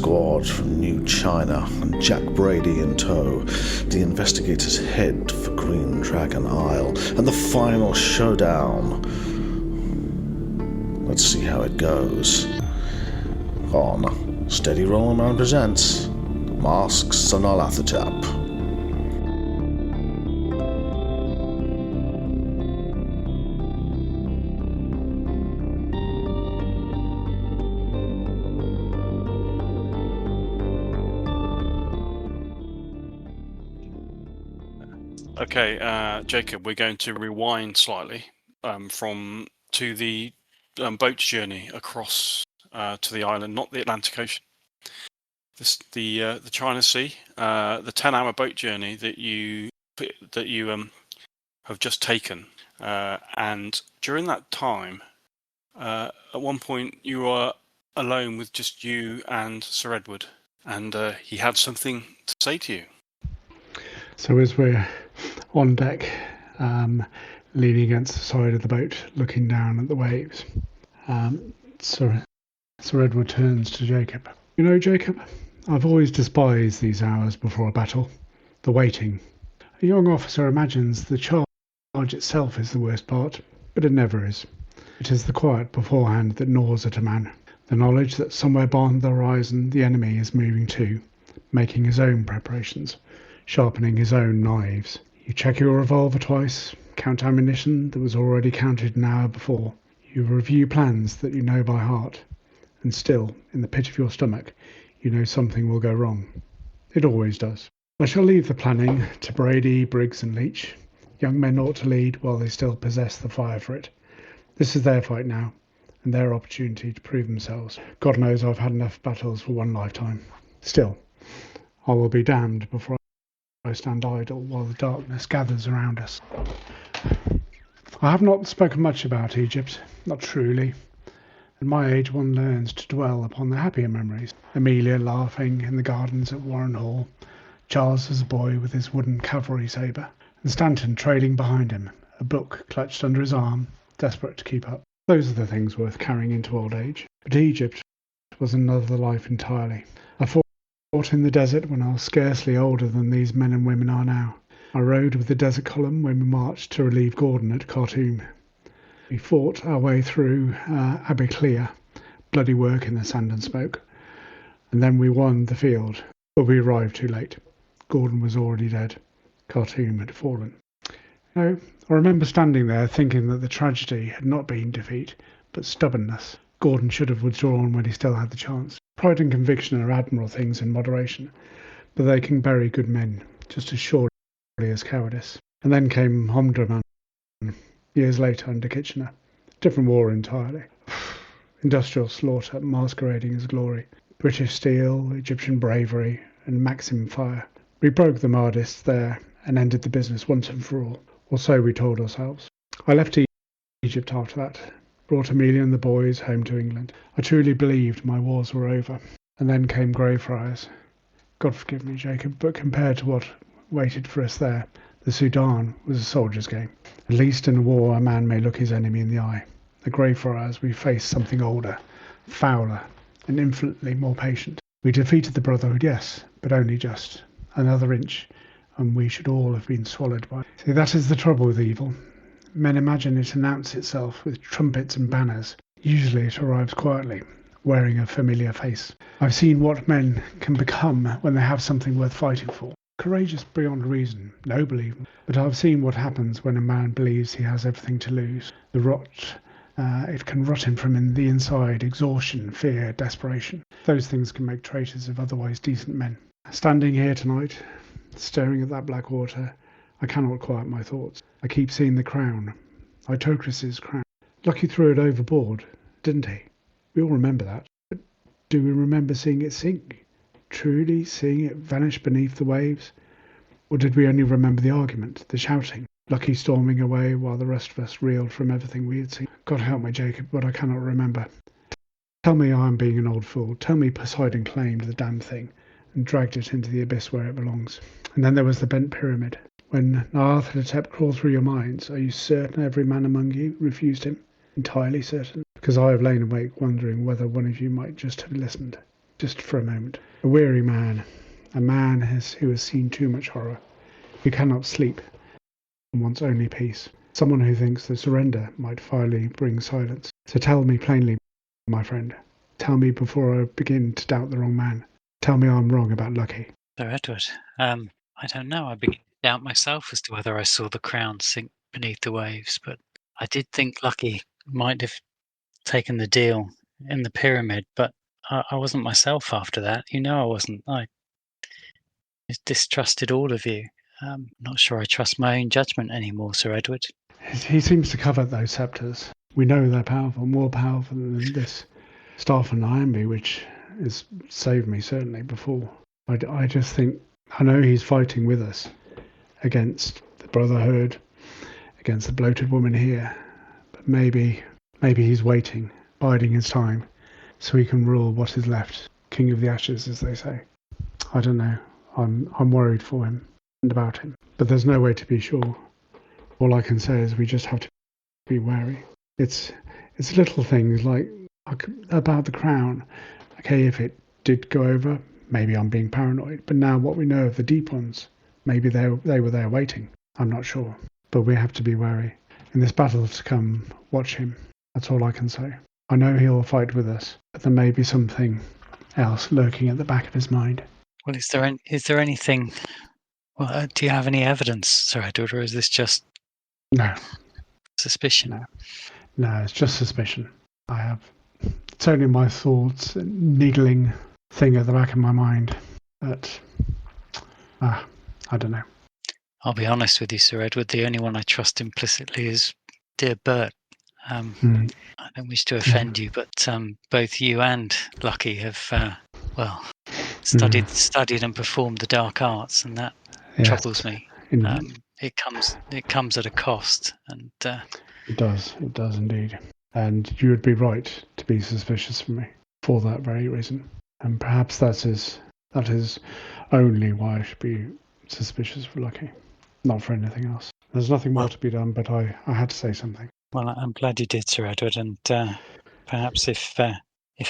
squad from New China and Jack Brady in tow, the investigators head for Green Dragon Isle and the final showdown. Let's see how it goes. On Steady Rolling Man presents The Masks of Nyarlathotep. Okay, Jacob, we're going to rewind slightly to the boat journey across to the island, not the Atlantic Ocean. The China Sea, the 10-hour boat journey that you have just taken, and during that time, at one point you were alone with just you and Sir Edward, and he had something to say to you. So as we're on deck, leaning against the side of the boat, looking down at the waves, Sir Edward turns to Jacob. You know, Jacob, I've always despised these hours before a battle, the waiting. A young officer imagines the charge itself is the worst part, but it never is. It is the quiet beforehand that gnaws at a man, the knowledge that somewhere beyond the horizon the enemy is moving too, making his own preparations, sharpening his own knives. You check your revolver twice, count ammunition that was already counted an hour before. You review plans that you know by heart, and still, in the pit of your stomach, you know something will go wrong. It always does. I shall leave the planning to Brady, Briggs and Leach. Young men ought to lead while they still possess the fire for it. This is their fight now, and their opportunity to prove themselves. God knows I've had enough battles for one lifetime. Still, I will be damned before I stand idle while the darkness gathers around us. I have not spoken much about Egypt, not truly. At my age one learns to dwell upon the happier memories. Amelia laughing in the gardens at Warren Hall, Charles as a boy with his wooden cavalry sabre, and Stanton trailing behind him, a book clutched under his arm, desperate to keep up. Those are the things worth carrying into old age. But Egypt was another life entirely. I fought in the desert when I was scarcely older than these men and women are now. I rode with the desert column when we marched to relieve Gordon at Khartoum. We fought our way through Abeklia, bloody work in the sand and smoke, and then we won the field, but we arrived too late. Gordon was already dead. Khartoum had fallen. You know, I remember standing there thinking that the tragedy had not been defeat, but stubbornness. Gordon should have withdrawn when he still had the chance. Pride and conviction are admirable things in moderation, but they can bury good men just as surely as cowardice. And then came Omdurman, years later under Kitchener. Different war entirely. Industrial slaughter masquerading as glory. British steel, Egyptian bravery, and Maxim fire. We broke the Mahdists there and ended the business once and for all. Or so we told ourselves. I left Egypt after that. Brought Amelia and the boys home to England. I truly believed my wars were over. And then came Greyfriars. God forgive me, Jacob, but compared to what waited for us there, the Sudan was a soldier's game. At least in a war a man may look his enemy in the eye. The Greyfriars we faced something older, fouler, and infinitely more patient. We defeated the Brotherhood, yes, but only just. Another inch, and we should all have been swallowed by it. See, that is the trouble with evil. Men imagine it announces itself with trumpets and banners. Usually it arrives quietly, wearing a familiar face. I've seen what men can become when they have something worth fighting for. Courageous beyond reason, noble even. But I've seen what happens when a man believes he has everything to lose. The rot, it can rot him from the inside, exhaustion, fear, desperation. Those things can make traitors of otherwise decent men. Standing here tonight, staring at that black water, I cannot quiet my thoughts. I keep seeing the crown, Itocras's crown. Lucky threw it overboard, didn't he? We all remember that. But do we remember seeing it sink? Truly seeing it vanish beneath the waves? Or did we only remember the argument, the shouting, Lucky storming away while the rest of us reeled from everything we had seen? God help me, Jacob, but I cannot remember. Tell me I am being an old fool. Tell me Poseidon claimed the damn thing and dragged it into the abyss where it belongs. And then there was the bent pyramid. When Nyarlathotep crawled through your minds, are you certain every man among you refused him? Entirely certain? Because I have lain awake wondering whether one of you might just have listened. just for a moment. A weary man. A man who has seen too much horror. Who cannot sleep and wants only peace. Someone who thinks that surrender might finally bring silence. So tell me plainly, my friend. Tell me before I begin to doubt the wrong man. Tell me I'm wrong about Lucky. Sir Edward, I don't know. I begin to doubt myself as to whether I saw the crown sink beneath the waves, but I did think Lucky might have taken the deal in the pyramid, but I wasn't myself after that. You know I wasn't. I distrusted all of you. Not sure I trust my own judgment anymore, Sir Edward. He seems to covet those sceptres. We know they're powerful, more powerful than this staff and Iambi, which has saved me certainly before. I just think, I know he's fighting with us against the Brotherhood, against the bloated woman here, but maybe he's waiting, biding his time, so he can rule what is left, King of the Ashes, as they say. I don't know. I'm worried for him and about him, but there's no way to be sure. All I can say is we just have to be wary. It's little things like about the crown. Okay, if it did go over, maybe I'm being paranoid. But now what we know of the deep ones, maybe they were there waiting. I'm not sure. But we have to be wary. In this battle to come, watch him. That's all I can say. I know he'll fight with us, but there may be something else lurking at the back of his mind. Well, is there anything? Well, do you have any evidence, Sir Edward, or is this just No, suspicion? no, it's just suspicion. It's only my thoughts, a niggling thing at the back of my mind. But I don't know. I'll be honest with you, Sir Edward. The only one I trust implicitly is dear Bert. I don't wish to offend you, but both you and Lucky have, studied and performed the dark arts, and that troubles me. It comes at a cost, and it does indeed. And you would be right to be suspicious of me for that very reason. And perhaps that is only why I should be suspicious for Lucky, not for anything else. There's nothing more to be done, but I had to say something. Well, I'm glad you did, Sir Edward, and perhaps if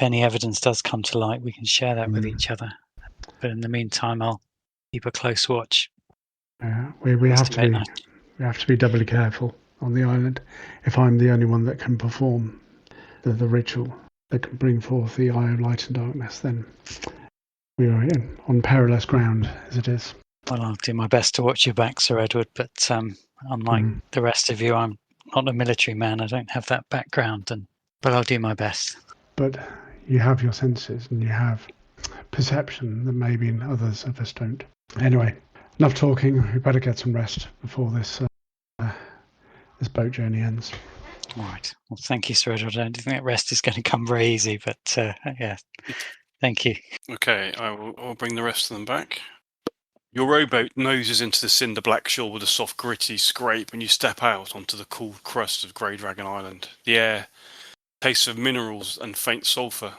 any evidence does come to light, we can share that with each other. But in the meantime, I'll keep a close watch. Yeah, we have to be doubly careful on the island. If I'm the only one that can perform the ritual that can bring forth the eye of light and darkness, then we are on perilous ground as it is. Well, I'll do my best to watch your back, Sir Edward, but unlike the rest of you, I'm not a military man. I don't have that background, but I'll do my best. But you have your senses and you have perception that maybe others of us don't. Anyway, enough talking. We better get some rest before this boat journey ends. All right. Well, thank you, Sir Edward. I don't think that rest is going to come very easy, but yeah, thank you. Okay, I'll bring the rest of them back. Your rowboat noses into the cinder black shore with a soft gritty scrape, and you step out onto the cool crust of Grey Dragon Island. The air tastes of minerals and faint sulphur.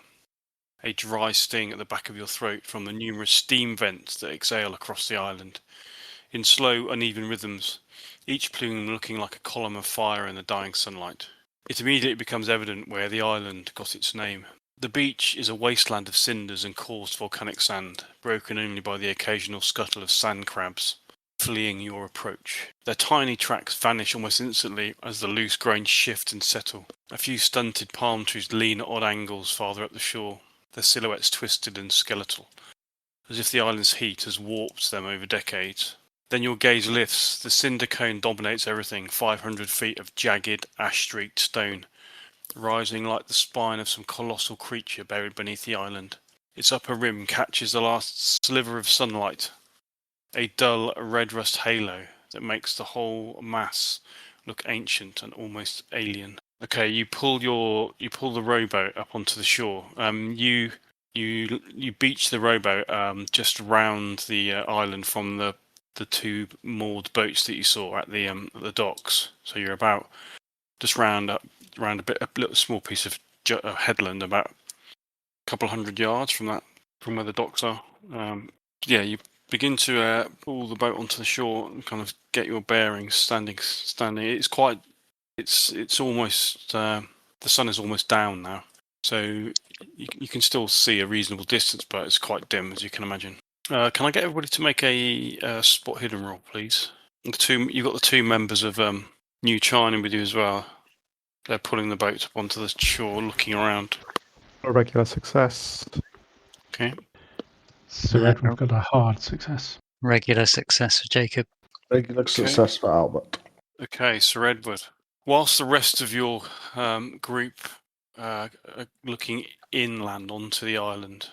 A dry sting at the back of your throat from the numerous steam vents that exhale across the island, in slow, uneven rhythms, each plume looking like a column of fire in the dying sunlight. It immediately becomes evident where the island got its name. The beach is a wasteland of cinders and coarse volcanic sand, broken only by the occasional scuttle of sand crabs fleeing your approach. Their tiny tracks vanish almost instantly as the loose grains shift and settle. A few stunted palm trees lean at odd angles farther up the shore, their silhouettes twisted and skeletal, as if the island's heat has warped them over decades. Then your gaze lifts. The cinder cone dominates everything, 500 feet of jagged, ash-streaked stone, rising like the spine of some colossal creature buried beneath the island. Its upper rim catches the last sliver of sunlight, a dull red rust halo that makes the whole mass look ancient and almost alien. Okay, you pull the rowboat up onto the shore. You beach the rowboat just round the island from the two moored boats that you saw at the docks. So you're about just round a little small piece of headland, about a couple hundred yards from where the docks are. You begin to pull the boat onto the shore and kind of get your bearings. Standing. It's almost the sun is almost down now. So you can still see a reasonable distance, but it's quite dim, as you can imagine. Can I get everybody to make a spot hidden roll, please? You've got the two members of New China with you as well. They're pulling the boat up onto the shore, looking around. A regular success. Okay. So Edward got a hard success. Regular success for Jacob. Regular success for Albert. Okay, Sir Edward. Whilst the rest of your group are looking inland onto the island,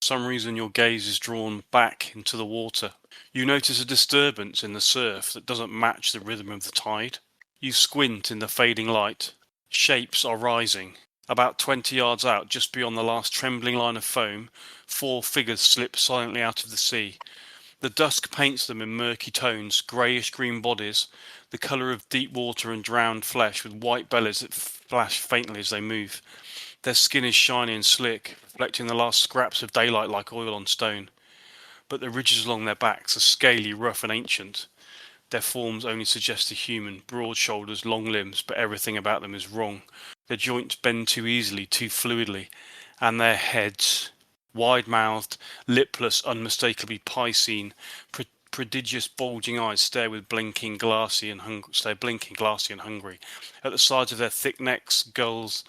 for some reason your gaze is drawn back into the water. You notice a disturbance in the surf that doesn't match the rhythm of the tide. You squint in the fading light. Shapes are rising. About 20 yards out, just beyond the last trembling line of foam, 4 figures slip silently out of the sea. The dusk paints them in murky tones, greyish-green bodies, the colour of deep water and drowned flesh, with white bellies that flash faintly as they move. Their skin is shiny and slick, reflecting the last scraps of daylight like oil on stone. But the ridges along their backs are scaly, rough and ancient. Their forms only suggest a human, broad shoulders, long limbs, but everything about them is wrong. Their joints bend too easily, too fluidly, and their heads, wide-mouthed, lipless, unmistakably Piscine, prodigious bulging eyes stare blinking, glassy and hungry. At the sides of their thick necks, gills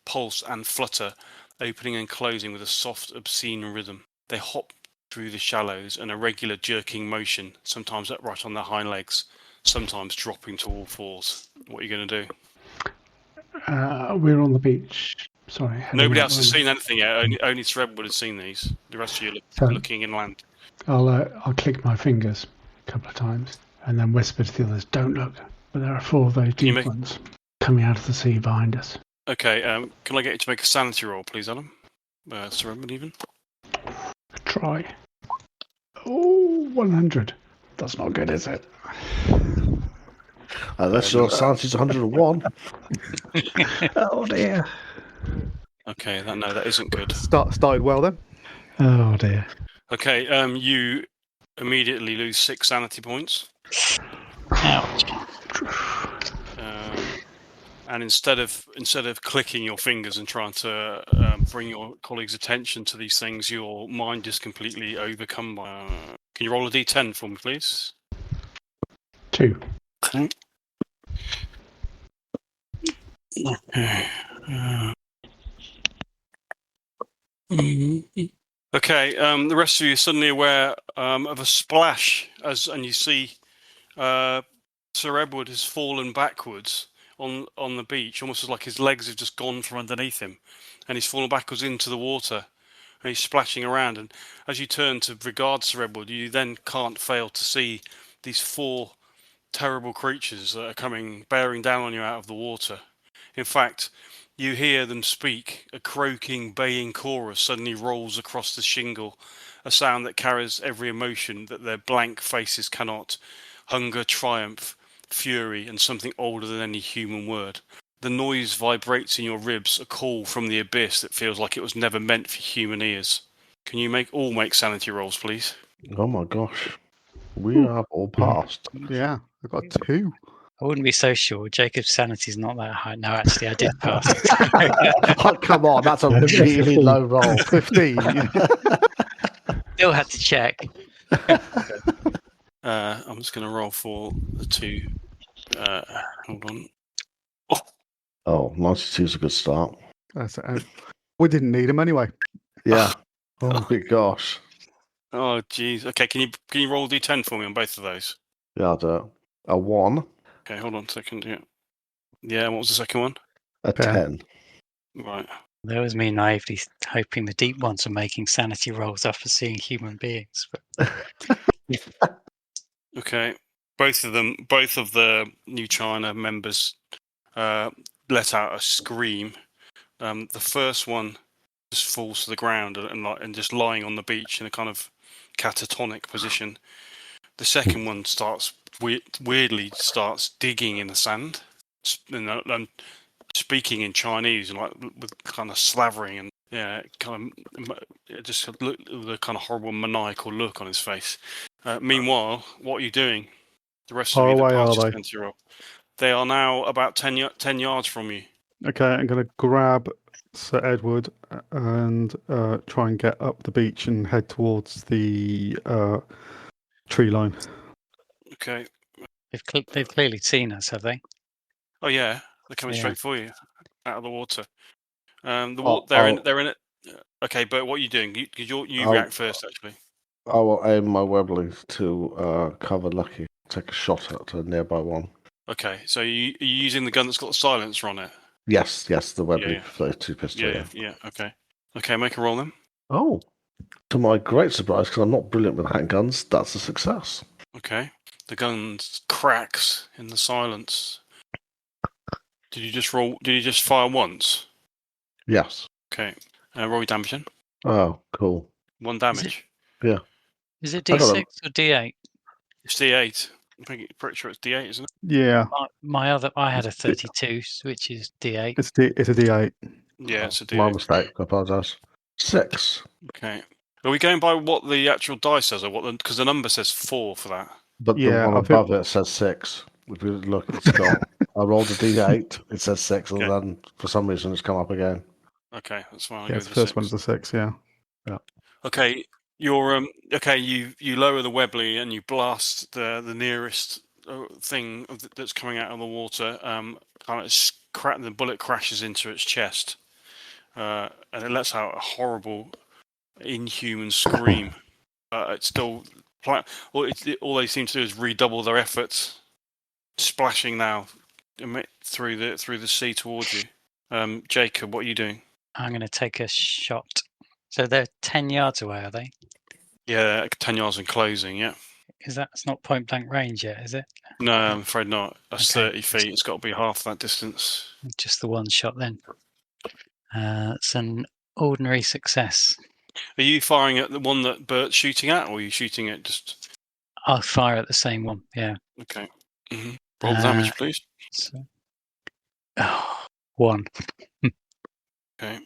pulse and flutter, opening and closing with a soft, obscene rhythm. They hop through the shallows, an irregular jerking motion, sometimes upright on their hind legs, sometimes dropping to all fours. What are you going to do? We're on the beach. Sorry. Nobody else has seen anything yet. Only Sir Edward has seen these. The rest of you are looking inland. I'll click my fingers a couple of times and then whisper to the others, "Don't look." But there are 4 of those deep ones coming out of the sea behind us. Okay. Can I get you to make a sanity roll, please, Adam? Sir Edward, even. Try. Oh, 100. That's not good, is it? Unless your sanity's 101. Oh dear. Okay, that isn't good. Started well then. Oh dear. Okay, you immediately lose 6 sanity points. Ouch. And instead of clicking your fingers and trying to bring your colleagues' attention to these things, your mind is completely overcome by. Can you roll a d10 for me, please? 2. Okay. Okay. The rest of you are suddenly aware of a splash, and you see Sir Edward has fallen backwards on the beach, almost as like his legs have just gone from underneath him, and he's fallen backwards into the water, and he's splashing around. And as you turn to regard Sir Edward, you then can't fail to see these 4 terrible creatures that are coming, bearing down on you out of the water. In fact, you hear them speak. A croaking, baying chorus suddenly rolls across the shingle, a sound that carries every emotion that their blank faces cannot. Hunger, triumph, fury, and something older than any human word. The noise vibrates in your ribs, a call from the abyss that feels like it was never meant for human ears. Can you make sanity rolls, please? Oh my gosh. We have all passed. Yeah, I've got 2. I wouldn't be so sure. Jacob's sanity's not that high. No, actually, I did pass. Oh, come on, that's a really low roll. 15. Still had to check. I'm just going to roll for the 2. Hold on. Oh, 92 is a good start. We didn't need him anyway. Yeah. Oh my gosh. Oh, jeez. Okay, can you roll d10 for me on both of those? Yeah, I'll do it. A 1. Okay, hold on a second. Yeah. What was the second one? A 10. Right. That was me naively hoping the deep ones were making sanity rolls after seeing human beings. But... Okay. Both of the New China members let out a scream. The first one just falls to the ground and just lying on the beach in a kind of catatonic position. The second one starts weirdly digging in the sand and speaking in Chinese, and like with kind of slavering and just look the kind of horrible maniacal look on his face. Meanwhile, what are you doing? The rest Far of you away that are passed your roll. They are now about 10 yards from you. Okay, I'm going to grab Sir Edward and try and get up the beach and head towards the tree line. Okay. They've clearly seen us, have they? Oh yeah, they're coming Yeah. straight for you out of the water. Oh, They're in it. Okay, but what are you doing? You react first, actually. I will aim my Webley to cover Lucky. Take a shot at a nearby one. Okay, so are you using the gun that's got the silencer on it? Yes, the Webley Yeah. 32 pistol. Yeah. Okay, make a roll then. Oh, to my great surprise, because I'm not brilliant with handguns, that's a success. Okay, the gun cracks in the silence. Did you just roll? Did you just fire once? Yes. Okay, roll your damage then. Oh, cool. 1 damage. Is it I got D6 or D8? It's D8. I'm pretty sure it's D8, isn't it? Yeah, I had a 32, which is D8. it's a D8. Yeah, it's a D8. My mistake. I apologise. 6. Okay. Are we going by what the actual die says, or what? Because the number says 4 for that. But Yeah, the one I think- above it says 6. If you look, it's got. I rolled a D8. It says 6, and Okay. then for some reason it's come up again. Okay, that's fine. I'll Yeah, go it's the with the first one's 6. a 6. Yeah. Okay, you're okay. You lower the Webley and you blast the nearest thing that's coming out of the water. Kind of the bullet crashes into its chest, and it lets out a horrible, inhuman scream. It's still all they seem to do is redouble their efforts, splashing now through the sea towards you. Jacob, what are you doing? I'm going to take a shot. So they're 10 yards away, are they? Yeah, 10 yards and closing. Yeah. That's not point blank range yet, is it? No, I'm afraid not. That's Okay. 30 feet. It's got to be half that distance. Just the one shot then. It's an ordinary success. Are you firing at the one that Bert's shooting at, or are you shooting at just... I'll fire at the same one, yeah. Okay. Roll the damage, please. So... 1. Okay.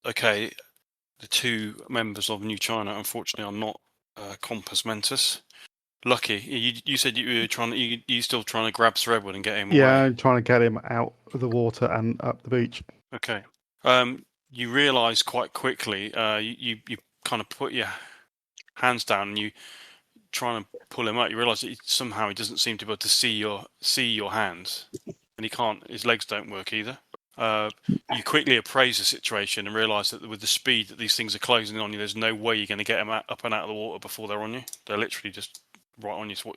Okay. The 2 members of New China, unfortunately, are not Compass Mentis. Lucky, you said you were trying. You still trying to grab Sir Edward and get him away. Yeah, I'm trying to get him out of the water and up the beach. Okay. You realise quite quickly. You kind of put your hands down and you trying to pull him out. You realise that somehow he doesn't seem to be able to see your hands, and he can't. His legs don't work either. You quickly appraise the situation and realise that with the speed that these things are closing on you, there's no way you're going to get them up and out of the water before they're on you. They're literally just right on you. So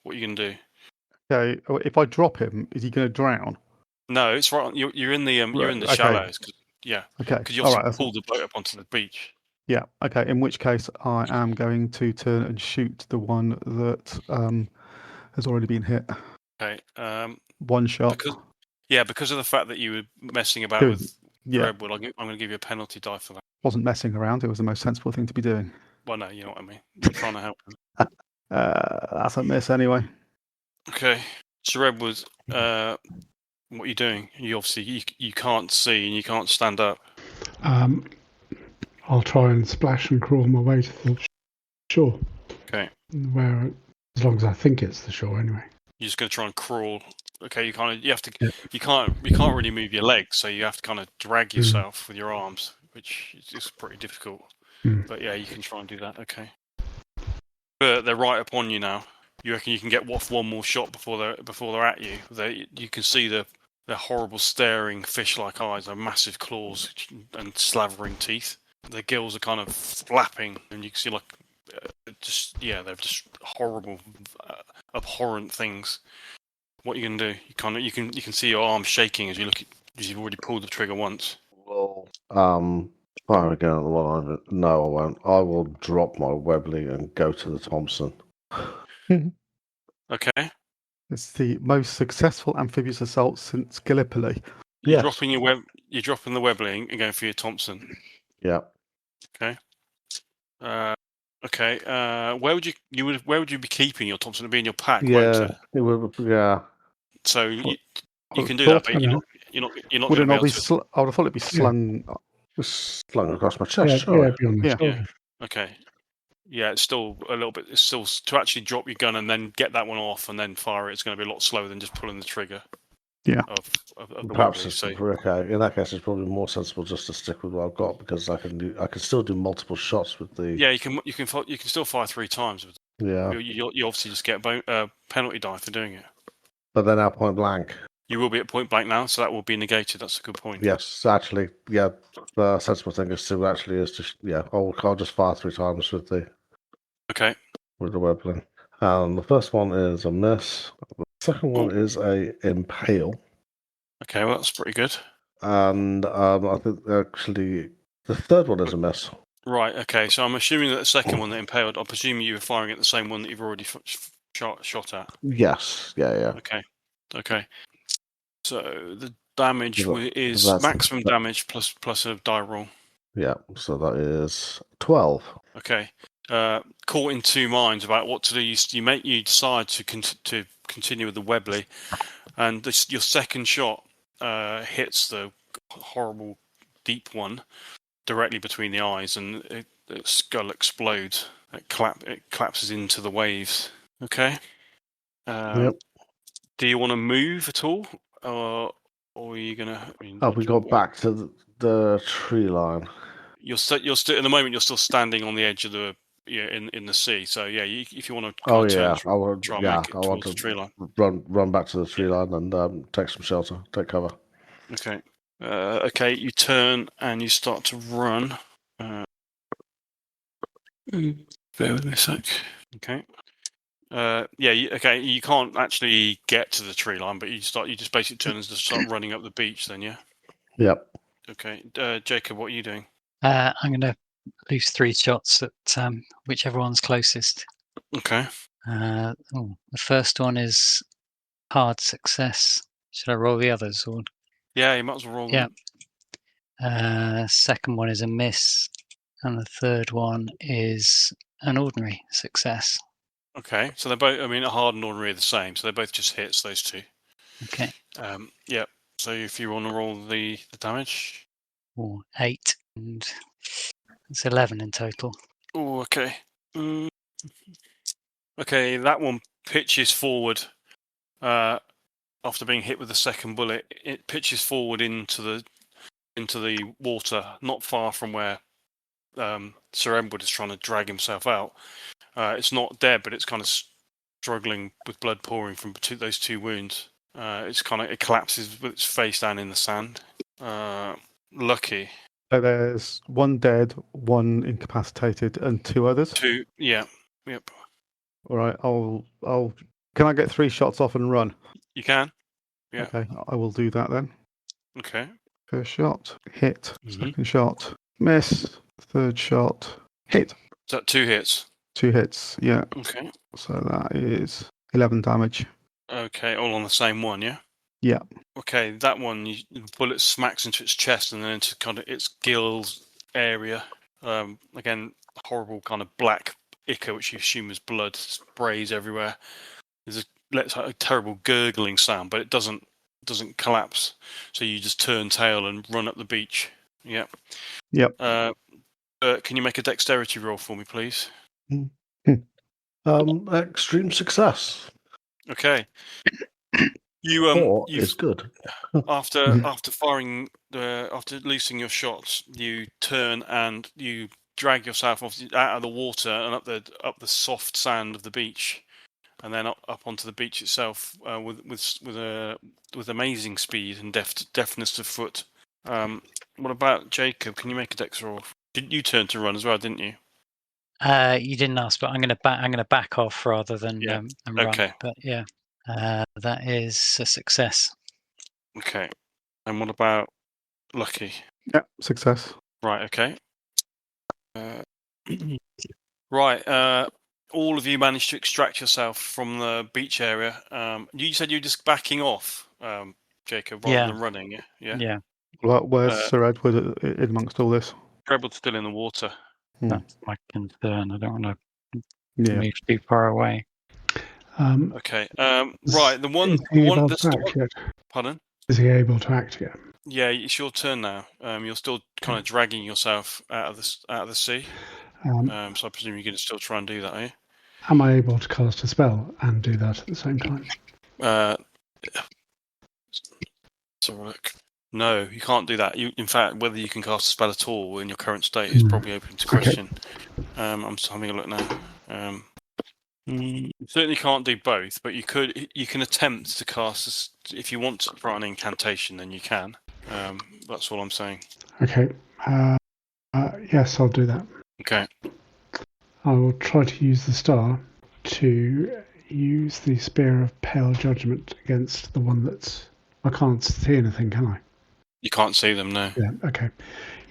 what are you going to do? Okay, if I drop him, is he going to drown? No, it's right. You're in the you're in the Okay. shallows. Yeah. Okay. Because you All also right. pulled the boat up onto the beach. Yeah. Okay. In which case, I am going to turn and shoot the one that has already been hit. Okay. One shot. Because of the fact that you were messing about Good. with Redwood, I'm going to give you a penalty die for that. Wasn't messing around. It was the most sensible thing to be doing. Well, no, you know what I mean. You're trying to help him. That's a miss anyway. Okay. So Redwood, what are you doing? You obviously you can't see and you can't stand up. I'll try and splash and crawl my way to the shore. Okay. Where, as long as I think it's the shore, anyway. You're just going to try and crawl. Okay. You can't really move your legs, so you have to kind of drag yourself with your arms, which is pretty difficult. But yeah, you can try and do that. Okay. But they're right upon you now. You reckon you can get one more shot before they're at you? You can see their horrible staring fish-like eyes, their massive claws and slavering teeth. Their gills are kind of flapping, and you can see they're just horrible, abhorrent things. What are you gonna do? You can see your arms shaking as you've already pulled the trigger once. Well, fire again at the one. No, I won't. I will drop my Webley and go to the Thompson. Okay. It's the most successful amphibious assault since Gallipoli. You're dropping the Webley and going for your Thompson. Yeah. Okay. Okay. Where would you be keeping your Thompson? It'd be in your pack, won't it? It would. Yeah. So you can do that, but you're not Would going it to be not able be? to. I would have thought it'd be slung. Slung across my chest. Yeah, beyond the Yeah. shoulder. Okay. Yeah, it's still a little bit. It's still to actually drop your gun and then get that one off and then fire it. It's going to be a lot slower than just pulling the trigger. Yeah. of the Perhaps wobbly. it's So okay. In that case, it's probably more sensible just to stick with what I've got because I can still do multiple shots with the. yeah, you can still fire 3 times. Yeah. You obviously just get a penalty die for doing it. But then at point blank. You will be at point blank now, so that will be negated. That's a good point. Yes, actually, yeah. The sensible thing is I'll just fire 3 times with the weapon. The first one is a miss. The second one is a impale. Okay, well that's pretty good. And I think actually the third one is a miss. Right. Okay. So I'm assuming that the second one that impaled. I'm presuming you were firing at the same one that you've already shot at. Yes. Yeah. Okay. So the damage is maximum damage plus a die roll. Yeah. So that is 12. Okay. Caught in 2 minds about what to do. You decide to continue with the Webley, and your second shot hits the horrible deep one directly between the eyes, and its skull explodes. It collapses into the waves. Okay. Yep. Do you want to move at all, or are you gonna? We got back to the tree line. You're still at the moment. You're still standing on the edge of the in the sea. So yeah, if you want to I towards the tree line. Run back to the tree line and take some shelter, take cover. Okay. Okay, you turn and you start to run. Bear with me a sec. Okay. You can't actually get to the tree line, but you just basically turn and just start running up the beach then, yeah? Yep. Okay. Jacob, what are you doing? I'm going to lose 3 shots at whichever one's closest. Okay. The first one is hard success. Should I roll the others? Or? Yeah, you might as well roll them. Second one is a miss. And the third one is an ordinary success. Okay, so they're both, a hard and ordinary are the same, so they're both just hits, those 2. Okay. Yeah, so if you want to roll the damage. 8, and it's 11 in total. Oh, okay. Okay, that one pitches forward after being hit with the second bullet. It pitches forward into the water, not far from where Sir Edward is trying to drag himself out. It's not dead, but it's kind of struggling with blood pouring from those 2 wounds. It collapses with its face down in the sand. Lucky. So there's 1 dead, 1 incapacitated, and 2 others. 2, yeah, yep. All right, I'll. Can I get 3 shots off and run? You can. Yeah. Okay, I will do that then. Okay. First shot, hit. Second shot, miss. Third shot, hit. Is that 2 hits? 2 hits, yeah. Okay. So that is 11 damage. Okay, all on the same one, yeah? Yeah. Okay, that one, the bullet smacks into its chest and then into kind of its gills area. Again, horrible kind of black ichor, which you assume is blood, sprays everywhere. Lets out a terrible gurgling sound, but it doesn't collapse. So you just turn tail and run up the beach. Yeah. Yep. Can you make a dexterity roll for me, please? Extreme success. Okay. You've good. after firing, after loosing your shots, you turn and you drag yourself out of the water and up the soft sand of the beach, and then up onto the beach itself with amazing speed and deftness of foot. What about Jacob? Can you make a dex roll? Did you turn to run as well? Didn't you? You didn't ask, but I'm going to back off rather than run. Okay. But yeah, that is a success. Okay. And what about Lucky? Yeah, success. Right. Okay. Right. All of you managed to extract yourself from the beach area. You said you were just backing off, Jacob, rather than running. Yeah. Yeah. Well, where's Sir Edward in amongst all this? Treble's still in the water. That's my concern. I don't want to move too far away. Okay. Right. The one. Pardon? Is he able to act yet? Yeah, it's your turn now. You're still kind of dragging yourself out of the sea. So I presume you're going to still try and do that, are you? Am I able to cast a spell and do that at the same time? Let's have a look. No, you can't do that. In fact, whether you can cast a spell at all in your current state is probably open to question. I'm just having a look now. You certainly can't do both, but you can attempt to cast if you want to try an incantation, then you can. That's all I'm saying. Okay. Yes, I'll do that. Okay. I will try to use the star to use the Spear of Pale Judgment against the one that's... I can't see anything, can I? You can't see them, no. Yeah, okay.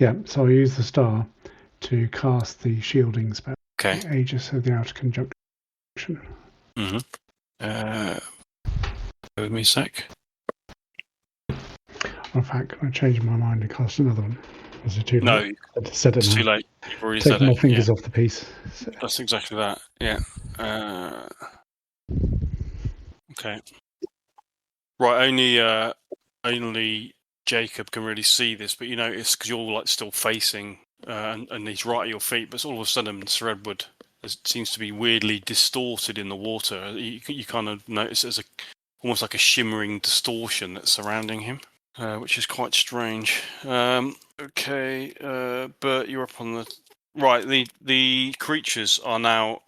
Yeah, so I'll use the star to cast the shielding spell. Okay. The Aegis of the Outer Conjunction. Mm-hmm. Bear with me a sec. In fact, can I change my mind and cast another one? Is it too late? No, it's too late. You've already said Taking it. my fingers off the piece. So. That's exactly that. Yeah. Okay. Right. Only Jacob can really see this, but you notice because you're like still facing, and he's right at your feet. But all of a sudden, Sir Edward seems to be weirdly distorted in the water. You kind of notice there's almost like a shimmering distortion that's surrounding him, which is quite strange. Okay, Bert, you're up on the right. The creatures are now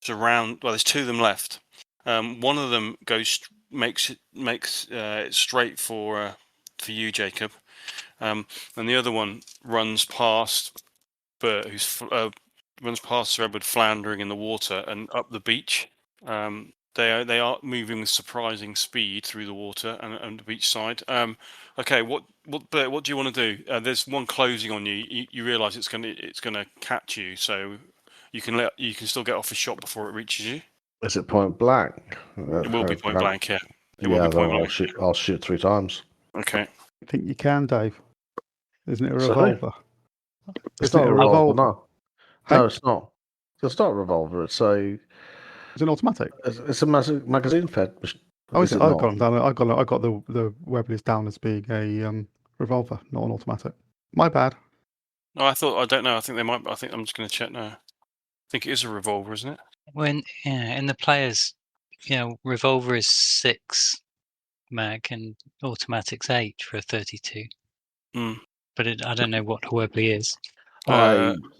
surround. Well, there's two of them left. One of them makes it straight for you, Jacob, and the other one runs past Bert, who's runs past Sir Edward floundering in the water and up the beach. They are moving with surprising speed through the water and the beach side. Okay, what do you want to do? There's one closing on you. You realise it's gonna catch you, so you can still get off a shot before it reaches you. Is it point blank? It will be point blank, yeah. It will Yeah, be point then blank. I'll shoot 3 times. Okay. I think you can, Dave. Isn't it a Sorry? revolver? It's Isn't not it a revolver, no. Hey? No, it's not. It's not a revolver. It's an automatic. It's a magazine fed. Oh, is it? it I've not? got them down. I got the Webley's down as being a revolver, not an automatic. My bad. No, I don't know. I think they might. I think I'm just going to check now. I think it is a revolver, isn't it? In the players, revolver is 6 mag and automatic's 8 for a 32. But I don't know what a Webley is.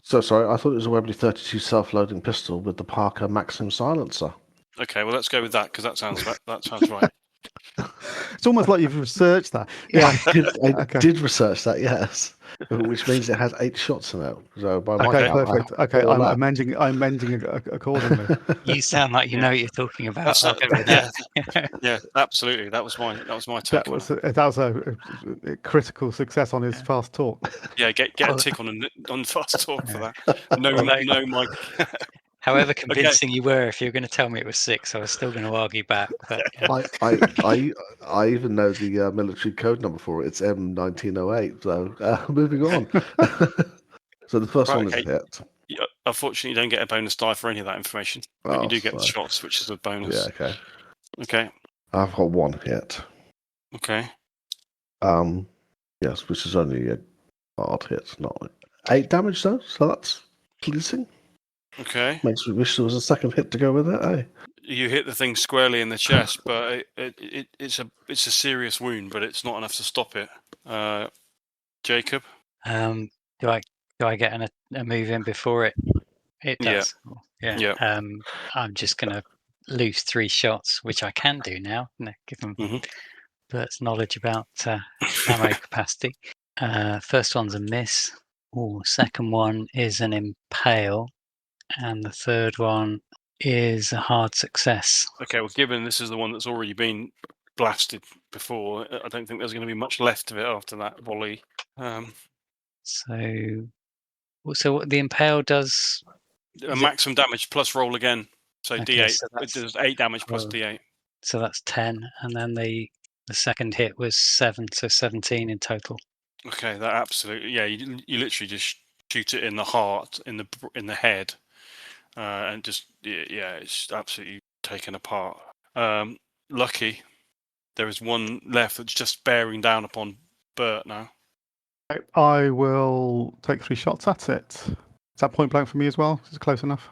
So sorry. I thought it was a Webley 32 self-loading pistol with the Parker Maxim silencer. Okay, well let's go with that because that sounds right. It's almost like you've researched that. Yeah, I did research that. Yes, which means it has 8 shots in it. So by my count, perfect. Okay, I'm amending accordingly. You sound like you know what you're talking about. Yeah, absolutely. That was my take. That was a critical success on his fast talk. Yeah, get a tick on fast talk for that. No, Mike. However convincing you were, if you were going to tell me it was 6, I was still going to argue back. But I even know the military code number for it. It's M1908. So moving on. So the first one is a hit. Unfortunately, you don't get a bonus die for any of that information. But you do get the shots, which is a bonus. Yeah. Okay. Okay. I've got 1 hit. Okay. Yes, which is only a hard hit, not 8 damage though. So that's pleasing. Okay. Makes me wish there was a second hit to go with it, eh? You hit the thing squarely in the chest, but it's a serious wound, but it's not enough to stop it. Jacob? Do I get a move in before it does? Yeah. I'm just going to lose 3 shots, which I can do now, given Bert's knowledge about ammo capacity. First one's a miss. Second one is an impale. And the third one is a hard success. Okay, well, given this is the one that's already been blasted before, I don't think there's going to be much left of it after that volley. So what the impale does? Maximum damage plus roll again. So okay, D8. So it does 8 damage plus D8. So that's 10, and then the second hit was 7, so 17 in total. Okay, that absolutely. Yeah, you literally just shoot it in the heart, in the head. And just it's absolutely taken apart. Lucky, there is one left that's just bearing down upon Bert now. I will take 3 shots at it. Is that point blank for me as well? Is it close enough?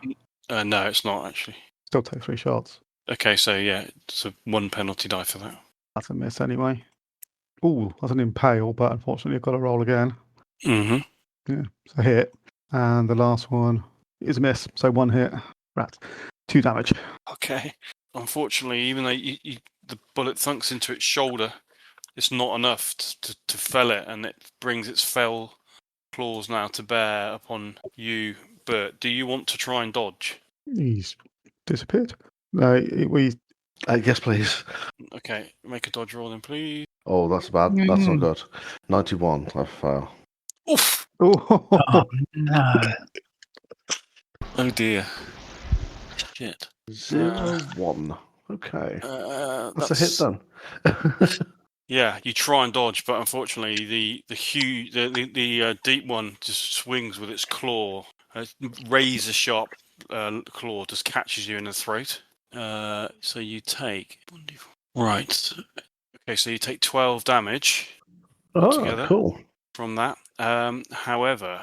No, it's not actually. Still take 3 shots. Okay, so it's a 1 penalty die for that. That's a miss anyway. Oh, that's an impale, but unfortunately I've got to roll again. Mm-hmm. Yeah, it's a hit. And the last one is a miss. So 1 hit. Right. 2 damage. Okay. Unfortunately, even though the bullet thunks into its shoulder, it's not enough to fell it, and it brings its fell claws now to bear upon you. Bert, do you want to try and dodge? He's disappeared. Yes, please. Okay, make a dodge roll then, please. Oh, that's bad. That's not good. 91. I fail. Oof! Oh, Oh no! Oh dear. Shit. 0-1. Okay. That's a hit then. Yeah, you try and dodge, but unfortunately, the deep one just swings with its claw. Razor sharp claw just catches you in the throat. So you take right. Okay, so you take 12 damage altogether cool. from that. However,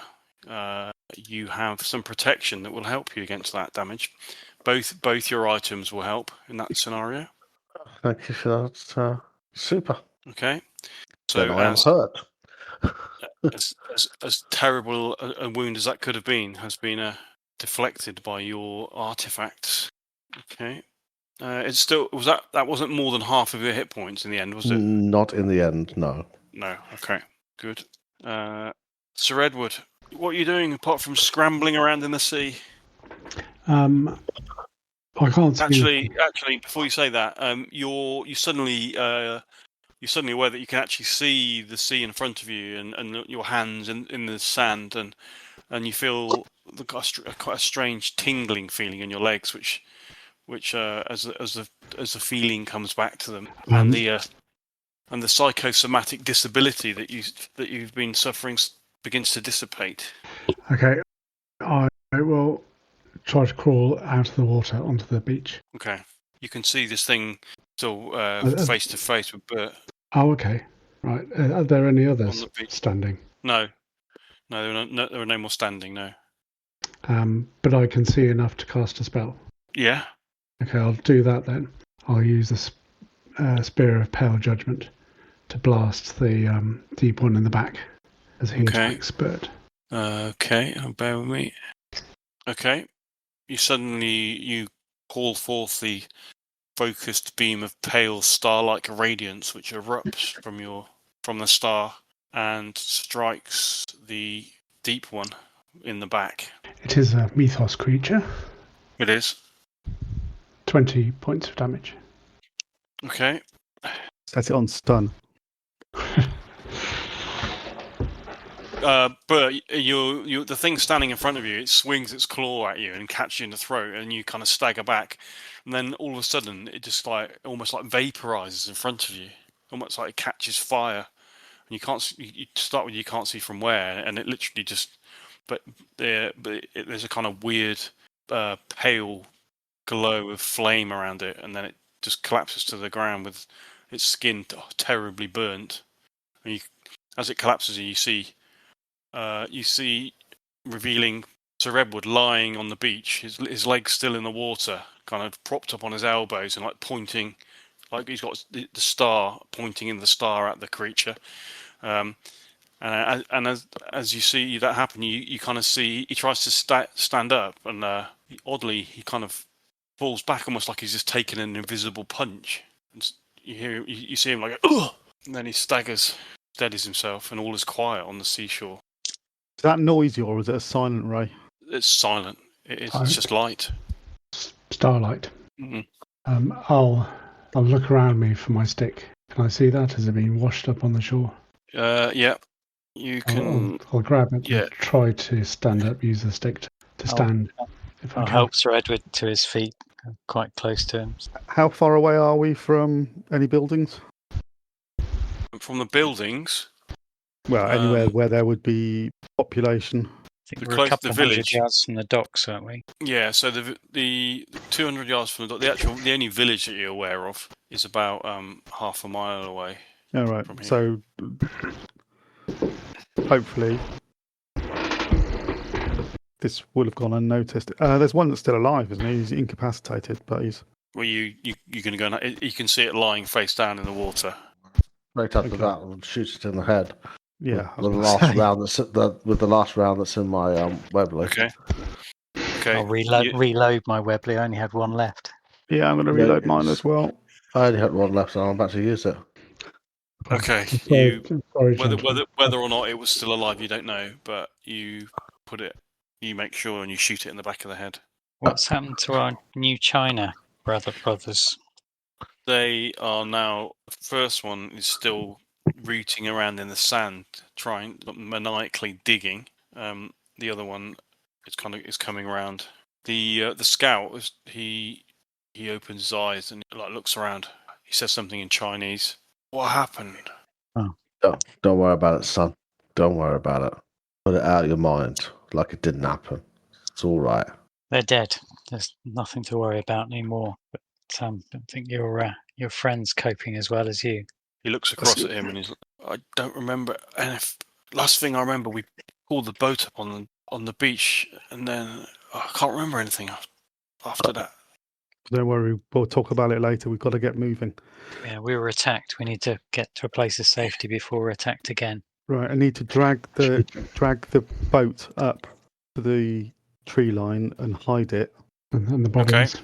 you have some protection that will help you against that damage. Both your items will help in that scenario. Thank you for that. Super. Okay. Then So I am hurt. as terrible a wound as that could have been has been deflected by your artifacts. Okay. It's still that wasn't more than half of your hit points in the end, was it? Not in the end, no. No. Okay. Good. Sir Edward, what are you doing apart from scrambling around in the sea? I can't see. Actually, before you say that, you're suddenly aware that you can actually see the sea in front of you and your hands in the sand, and you feel quite a strange tingling feeling in your legs, which as the feeling comes back to them, and the psychosomatic disability that you've been suffering begins to dissipate. Okay, I will try to crawl out of the water onto the beach. Okay, you can see this thing still face to face with Bert. Oh, okay. Right. Are there any On others the beach. standing? No, there are no more standing. No. But I can see enough to cast a spell. Yeah. Okay, I'll do that then. I'll use the Spear of Pale Judgment to blast the deep one in the back as he attacks Bert. Okay, bear with me. Okay, you call forth the focused beam of pale star-like radiance which erupts from the star and strikes the deep one in the back. It is a mythos creature. It is. 20 points of damage. Okay. set it on stun. But the thing standing in front of you, it swings its claw at you and catches you in the throat, and you kind of stagger back, and then all of a sudden it just almost like vaporizes in front of you, almost like it catches fire, and you can't. You start with you can't see from where, and it literally just. There's a kind of weird pale glow of flame around it, and then it just collapses to the ground with its skin terribly burnt. And as it collapses, you see revealing Sir Edward lying on the beach, his legs still in the water, kind of propped up on his elbows and pointing, like he's got the star pointing in the star at the creature. And as you see that happen, you kind of see he tries to stand up, and oddly he kind of falls back almost like he's just taken an invisible punch. And you see him like, ugh! And then he staggers, steadies himself, and all is quiet on the seashore. Is that noisy or is it a silent ray? It's silent. It's just light. Starlight. Mm-hmm. I'll look around me for my stick. Can I see that? Has it been washed up on the shore? Yeah. You can. I'll grab it. Yeah. And try to stand up. Use the stick to stand. If I I'll can. help Sir Edward to his feet, quite close to him. How far away are we from any buildings? From the buildings. Well, anywhere where there would be population. I think we're a couple of hundred yards from the docks, aren't we? Yeah, so the 200 yards from the dock, the only village that you're aware of is about half a mile away. All right. From here. So hopefully this would have gone unnoticed. There's one that's still alive, isn't he? He's incapacitated, but he's. Well, you're going to go. You can see it lying face down in the water. Straight after Okay. that, I'll shoot it in the head. Yeah, I was With the gonna last say. round with the last round that's in my Webley. Okay. I'll reload my Webley. I only had one left. Yeah, I'm going to Yeah, reload mine as well. I only had one left, and I'm about to use it. Okay. Sorry, Whether gentlemen. or not it was still alive, you don't know, but you you make sure and you shoot it in the back of the head. What's happened to our new China brothers? They are now. The first one is still rooting around in the sand, trying maniacally digging. The other one is coming around. The scout he opens his eyes and looks around. He says something in Chinese. What happened? Don't worry about it, son. Don't worry about it. Put it out of your mind, like it didn't happen. It's all right. They're dead. There's nothing to worry about anymore. But I think your friend's coping as well as you. He looks across at him and he's. I don't remember. And last thing I remember, we pulled the boat up on the beach, and then I can't remember anything after that. Don't worry, we'll talk about it later. We've got to get moving. Yeah, we were attacked. We need to get to a place of safety before we're attacked again. Right, I need to drag the boat up to the tree line and hide it. And the bodies.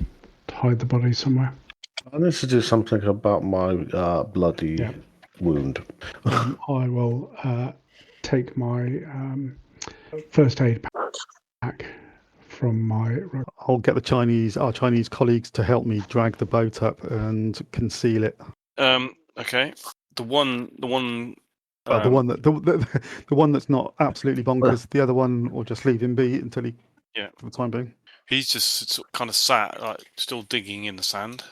Hide the bodies somewhere. I need to do something about my bloody wound. I will take my first aid pack from my. I'll get our Chinese colleagues to help me drag the boat up and conceal it. Okay. The one. The one that's not absolutely bonkers. The other one, or just leave him be until he. Yeah. For the time being. He's just kind of sat, still digging in the sand.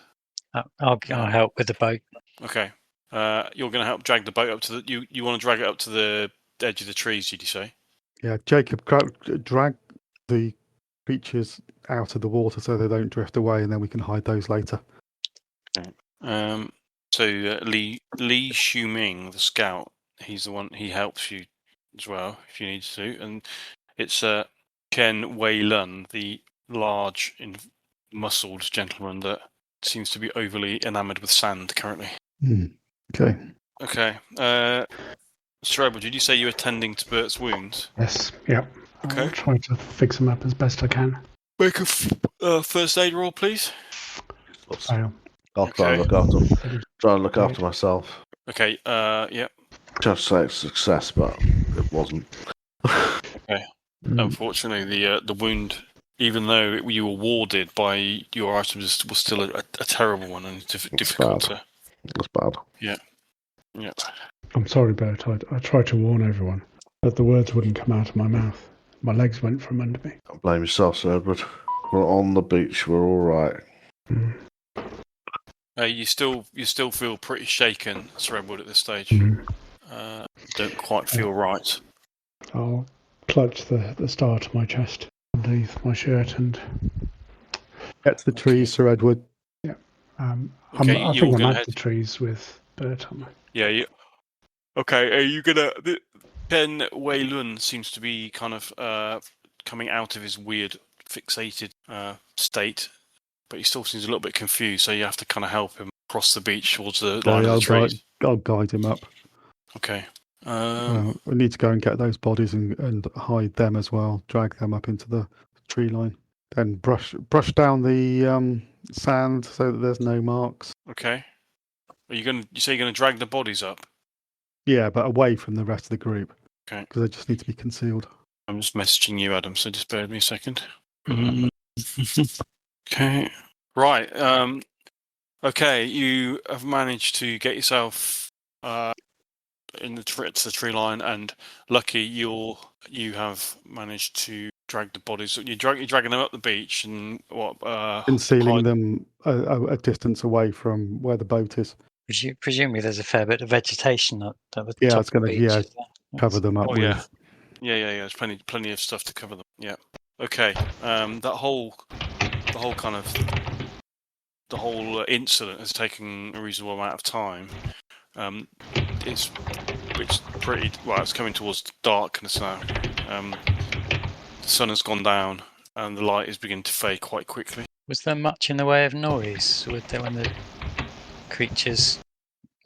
I'll help with the boat. Okay. You're going to help drag the boat up to the. You want to drag it up to the edge of the trees? Did you say? Yeah, Jacob, drag the creatures out of the water so they don't drift away, and then we can hide those later. Okay. So Li Shuming, the scout, he's the one. He helps you as well if you need to, and it's Ken Wei Lun, the large, muscled gentleman that seems to be overly enamoured with sand currently. Okay. Okay. Sir Edward, did you say you were tending to Bert's wounds? Yes. Yep. Okay. I'll try to fix them up as best I can. Make a first aid roll, please. I'll try and look after myself. Okay. Yeah. Just say it's a success, but it wasn't. Okay. Unfortunately, the wound, even though you were warded by your items, was still a terrible one and difficult to. That's bad. Yeah. Yeah. I'm sorry, Bert. I tried to warn everyone, but the words wouldn't come out of my mouth. My legs went from under me. Don't blame yourself, Sir Edward. We're on the beach. We're all right. You still feel pretty shaken, Sir Edward, at this stage. Don't quite feel right. I'll clutch the star to my chest underneath my shirt and Get to the trees, Sir Edward. Yeah. Okay, I think I'm at the trees with Bert on. Yeah. Okay. Are you gonna? Ken Wei Lun seems to be kind of coming out of his weird fixated state, but he still seems a little bit confused. So you have to kind of help him cross the beach towards the line of the trees. I'll guide him up. Okay. We need to go and get those bodies and hide them as well. Drag them up into the tree line. Then brush down the sand so that there's no marks. Okay. You say you're gonna drag the bodies up? Yeah, but away from the rest of the group. Okay. Because they just need to be concealed. I'm just messaging you, Adam. So just bear with me a second. Okay. Right. Okay. You have managed to get yourself to the tree line, and lucky you have managed to drag the bodies. You're dragging them up the beach, and concealing them a distance away from where the boat is. Presumably, there's a fair bit of vegetation at the top it's going of the beach. Cover them up. Oh yeah. There's plenty of stuff to cover them. Yeah. Okay. The whole incident has taken a reasonable amount of time. It's pretty well. It's coming towards darkness now. The sun has gone down, and the light is beginning to fade quite quickly. Was there much in the way of noise when the creatures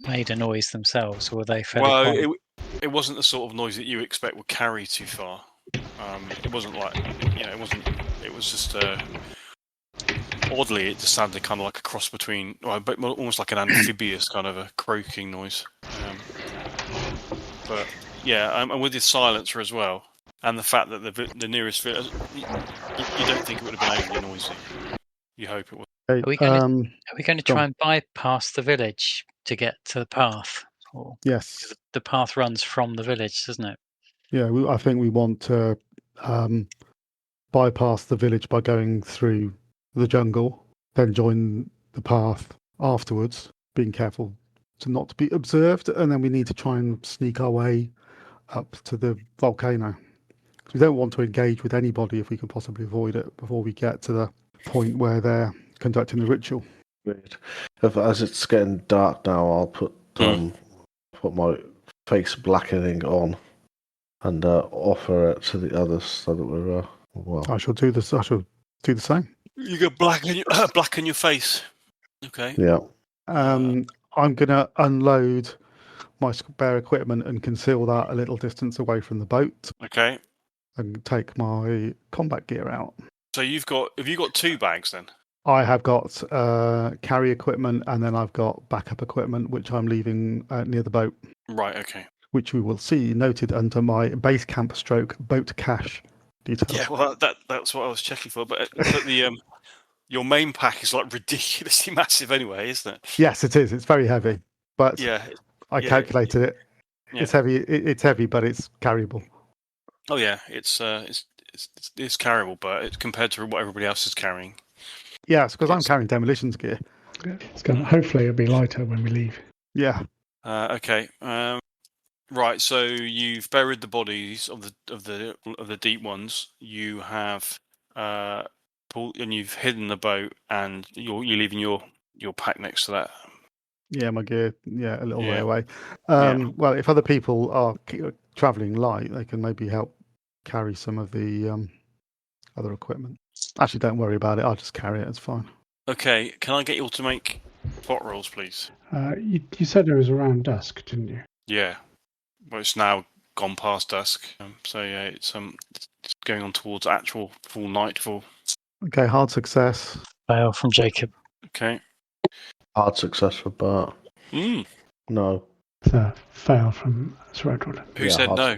made a noise themselves, or were they fed Well, upon? it wasn't the sort of noise that you expect would carry too far. It wasn't like, it wasn't. It was just oddly, it just sounded kind of like a cross between, but almost like an amphibious kind of a croaking noise. But yeah, and with the silencer as well, and the fact that the nearest village, you don't think it would have been overly noisy. You hope it was. Are we going to try and bypass the village to get to the path? Or, Yes. the path runs from the village, doesn't it? Yeah, I think we want to bypass the village by going through the jungle, then join the path afterwards, being careful to not be observed, and then we need to try and sneak our way up to the volcano. We don't want to engage with anybody if we can possibly avoid it before we get to the point where they're conducting the ritual. Weird. As it's getting dark now, I'll put my face blackening on and offer it to the others so that we're well. I shall do this. I shall do the same. You get blacken your face. Okay. Yeah. I'm going to unload my spare equipment and conceal that a little distance away from the boat. Okay. And take my combat gear out. So have you got 2 bags then? I have got carry equipment, and then I've got backup equipment, which I'm leaving near the boat. Right. Okay. Which we will see noted under my base camp / boat cache details. Yeah. Well, that's what I was checking for. But the your main pack is like ridiculously massive anyway, isn't it? Yes, it is. It's very heavy, but yeah, I calculated it. Yeah. It's heavy. It's heavy, but it's carryable. Oh yeah, it's carryable, but it's compared to what everybody else is carrying. Yes, because I'm carrying demolitions gear. It's going. Hopefully, it'll be lighter when we leave. Yeah. Okay. Right. So you've buried the bodies of the deep ones. You have and you've hidden the boat, and you're leaving your pack next to that. Yeah, my gear. Yeah, a little way Yeah. away. Yeah. Well, if other people are traveling light, they can maybe help carry some of the other equipment. Actually, don't worry about it. I'll just carry it. It's fine. Okay. Can I get you all to make plot rolls, please? You said it was around dusk, didn't you? Yeah. Well, it's now gone past dusk, so yeah, it's going on towards actual full nightfall. Okay, hard success. Fail from Jacob. Okay. Hard success for Bart. No. So fail from Sir Edward. Who said no?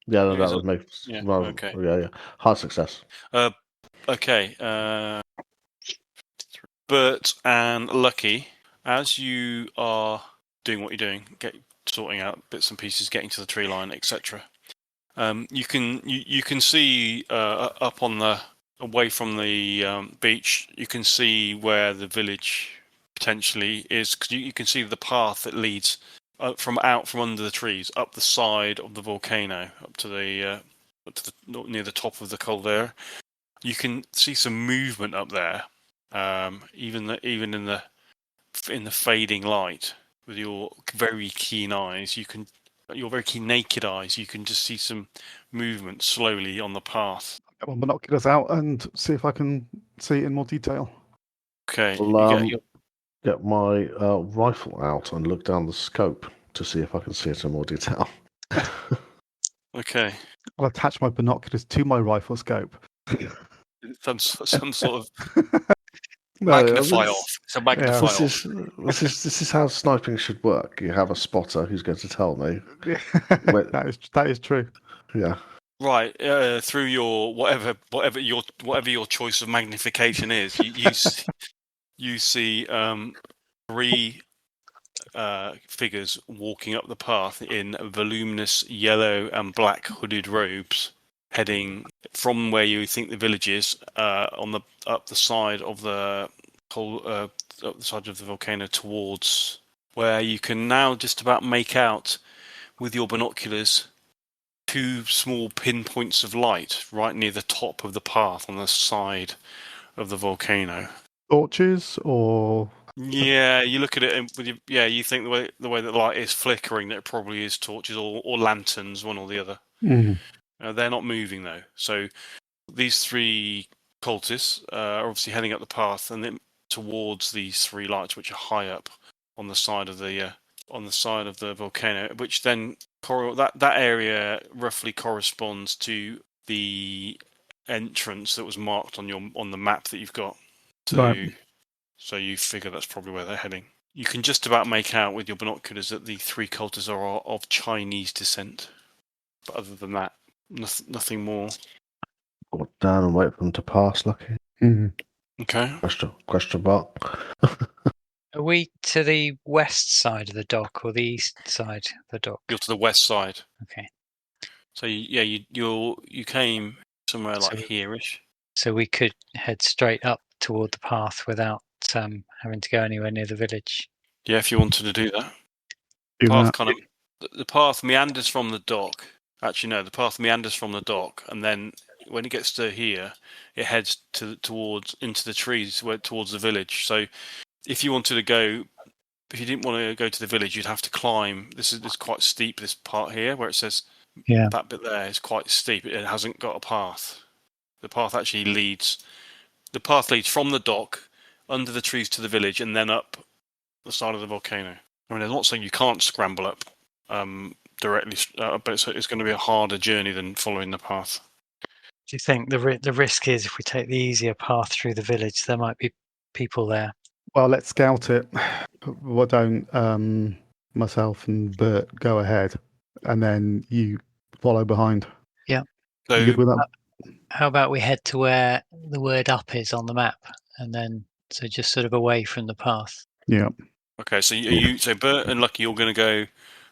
Yeah, that would make. Yeah. Well, Okay. Yeah. Hard success. Okay. Bert and Lucky, as you are doing what you're doing, sorting out bits and pieces, getting to the tree line, etc. You can see up on the away from the beach. You can see where the village potentially is, because you can see the path that leads from under the trees up the side of the volcano up to the near the top of the caldera. You can see some movement up there, even in the fading light. With your very keen eyes, your very keen naked eyes, you can just see some movement slowly on the path. Get my binoculars out and see if I can see it in more detail. Okay. Get my rifle out and look down the scope to see if I can see it in more detail. Okay. I'll attach my binoculars to my rifle scope. Some sort of magnify off. It's a magnify off. This is how sniping should work. You have a spotter who's going to tell me. That is true. Yeah. Right, through your whatever your choice of magnification is, you see 3 figures walking up the path in voluminous yellow and black hooded robes, heading from where you think the village is, up the side of the volcano towards where you can now just about make out with your binoculars 2 small pinpoints of light right near the top of the path on the side of the volcano. Torches or? Yeah, you look at it and you think the way that the light is flickering, that it probably is torches or lanterns, one or the other. Mm-hmm. They're not moving though. So these 3 cultists are obviously heading up the path and then towards these 3 lights, which are high up on the side of the on the side of the volcano, which then that area roughly corresponds to the entrance that was marked on the map that you've got. Right. So you figure that's probably where they're heading. You can just about make out with your binoculars that the 3 cultists are of Chinese descent. But other than that, nothing more. Go down and wait for them to pass, Lucky. Mhm. Okay. Question mark. Are we to the west side of the dock or the east side of the dock? You're to the west side. Okay. So you came somewhere like here-ish. So we could head straight up toward the path without having to go anywhere near the village. Yeah, if you wanted to do that. Do that. The path meanders from the dock. Actually, no, the path meanders from the dock, and then when it gets to here, it heads towards into the trees, towards the village. So, if you wanted to go, if you didn't want to go to the village, you'd have to climb. This is quite steep. This part here, where it says that bit there, is quite steep. It hasn't got a path. The path actually leads. The path leads from the dock, under the trees to the village, and then up the side of the volcano. I mean, I'm not saying you can't scramble up directly, but it's going to be a harder journey than following the path. Do you think the risk is if we take the easier path through the village, there might be people there? Well, let's scout it. Why don't myself and Bert go ahead, and then you follow behind? Yeah. So, You good with that? How about we head to where the word up is on the map, and then so just sort of away from the path? Yeah. okay, so Bert and Lucky, you're going to go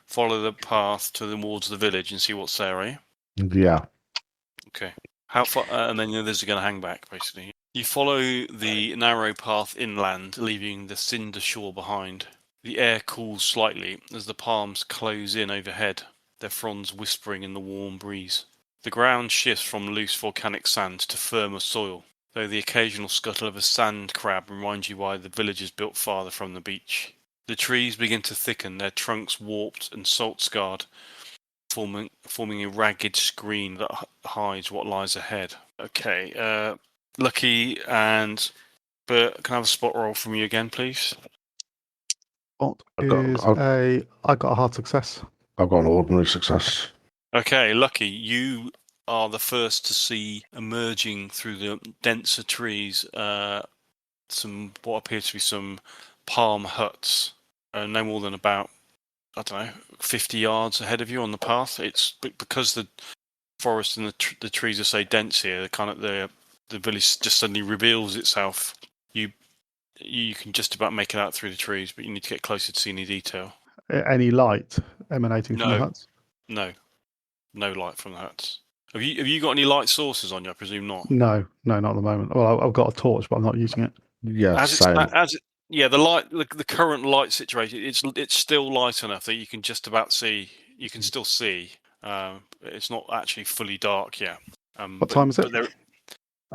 follow the path towards the village and see what's there, are you? Yeah. Okay. How far? And then the others are going to hang back, basically. You follow the narrow path inland, leaving the cinder shore behind. The air cools slightly as the palms close in overhead, their fronds whispering in the warm breeze. The ground shifts from loose volcanic sand to firmer soil, though the occasional scuttle of a sand crab reminds you why the village is built farther from the beach. The trees begin to thicken, their trunks warped and salt-scarred, forming a ragged screen that hides what lies ahead. Okay, Lucky and Bert, can I have a spot roll from you again, please? What I got a hard success. I've got an ordinary success. Okay, Lucky, you are the first to see emerging through the denser trees some what appear to be some palm huts, no more than about, I don't know, 50 yards ahead of you on the path. It's because the forest and the trees are so dense here. The village just suddenly reveals itself. You can just about make it out through the trees, but you need to get closer to see any detail. Any light emanating from the No. huts? No light from the huts. Have you got any light sources on you? I presume not. No, not at the moment. Well, I've got a torch, but I'm not using it. Yeah, The light, the current light situation, it's still light enough that you can just about see. You can still see. It's not actually fully dark yet. What time is it?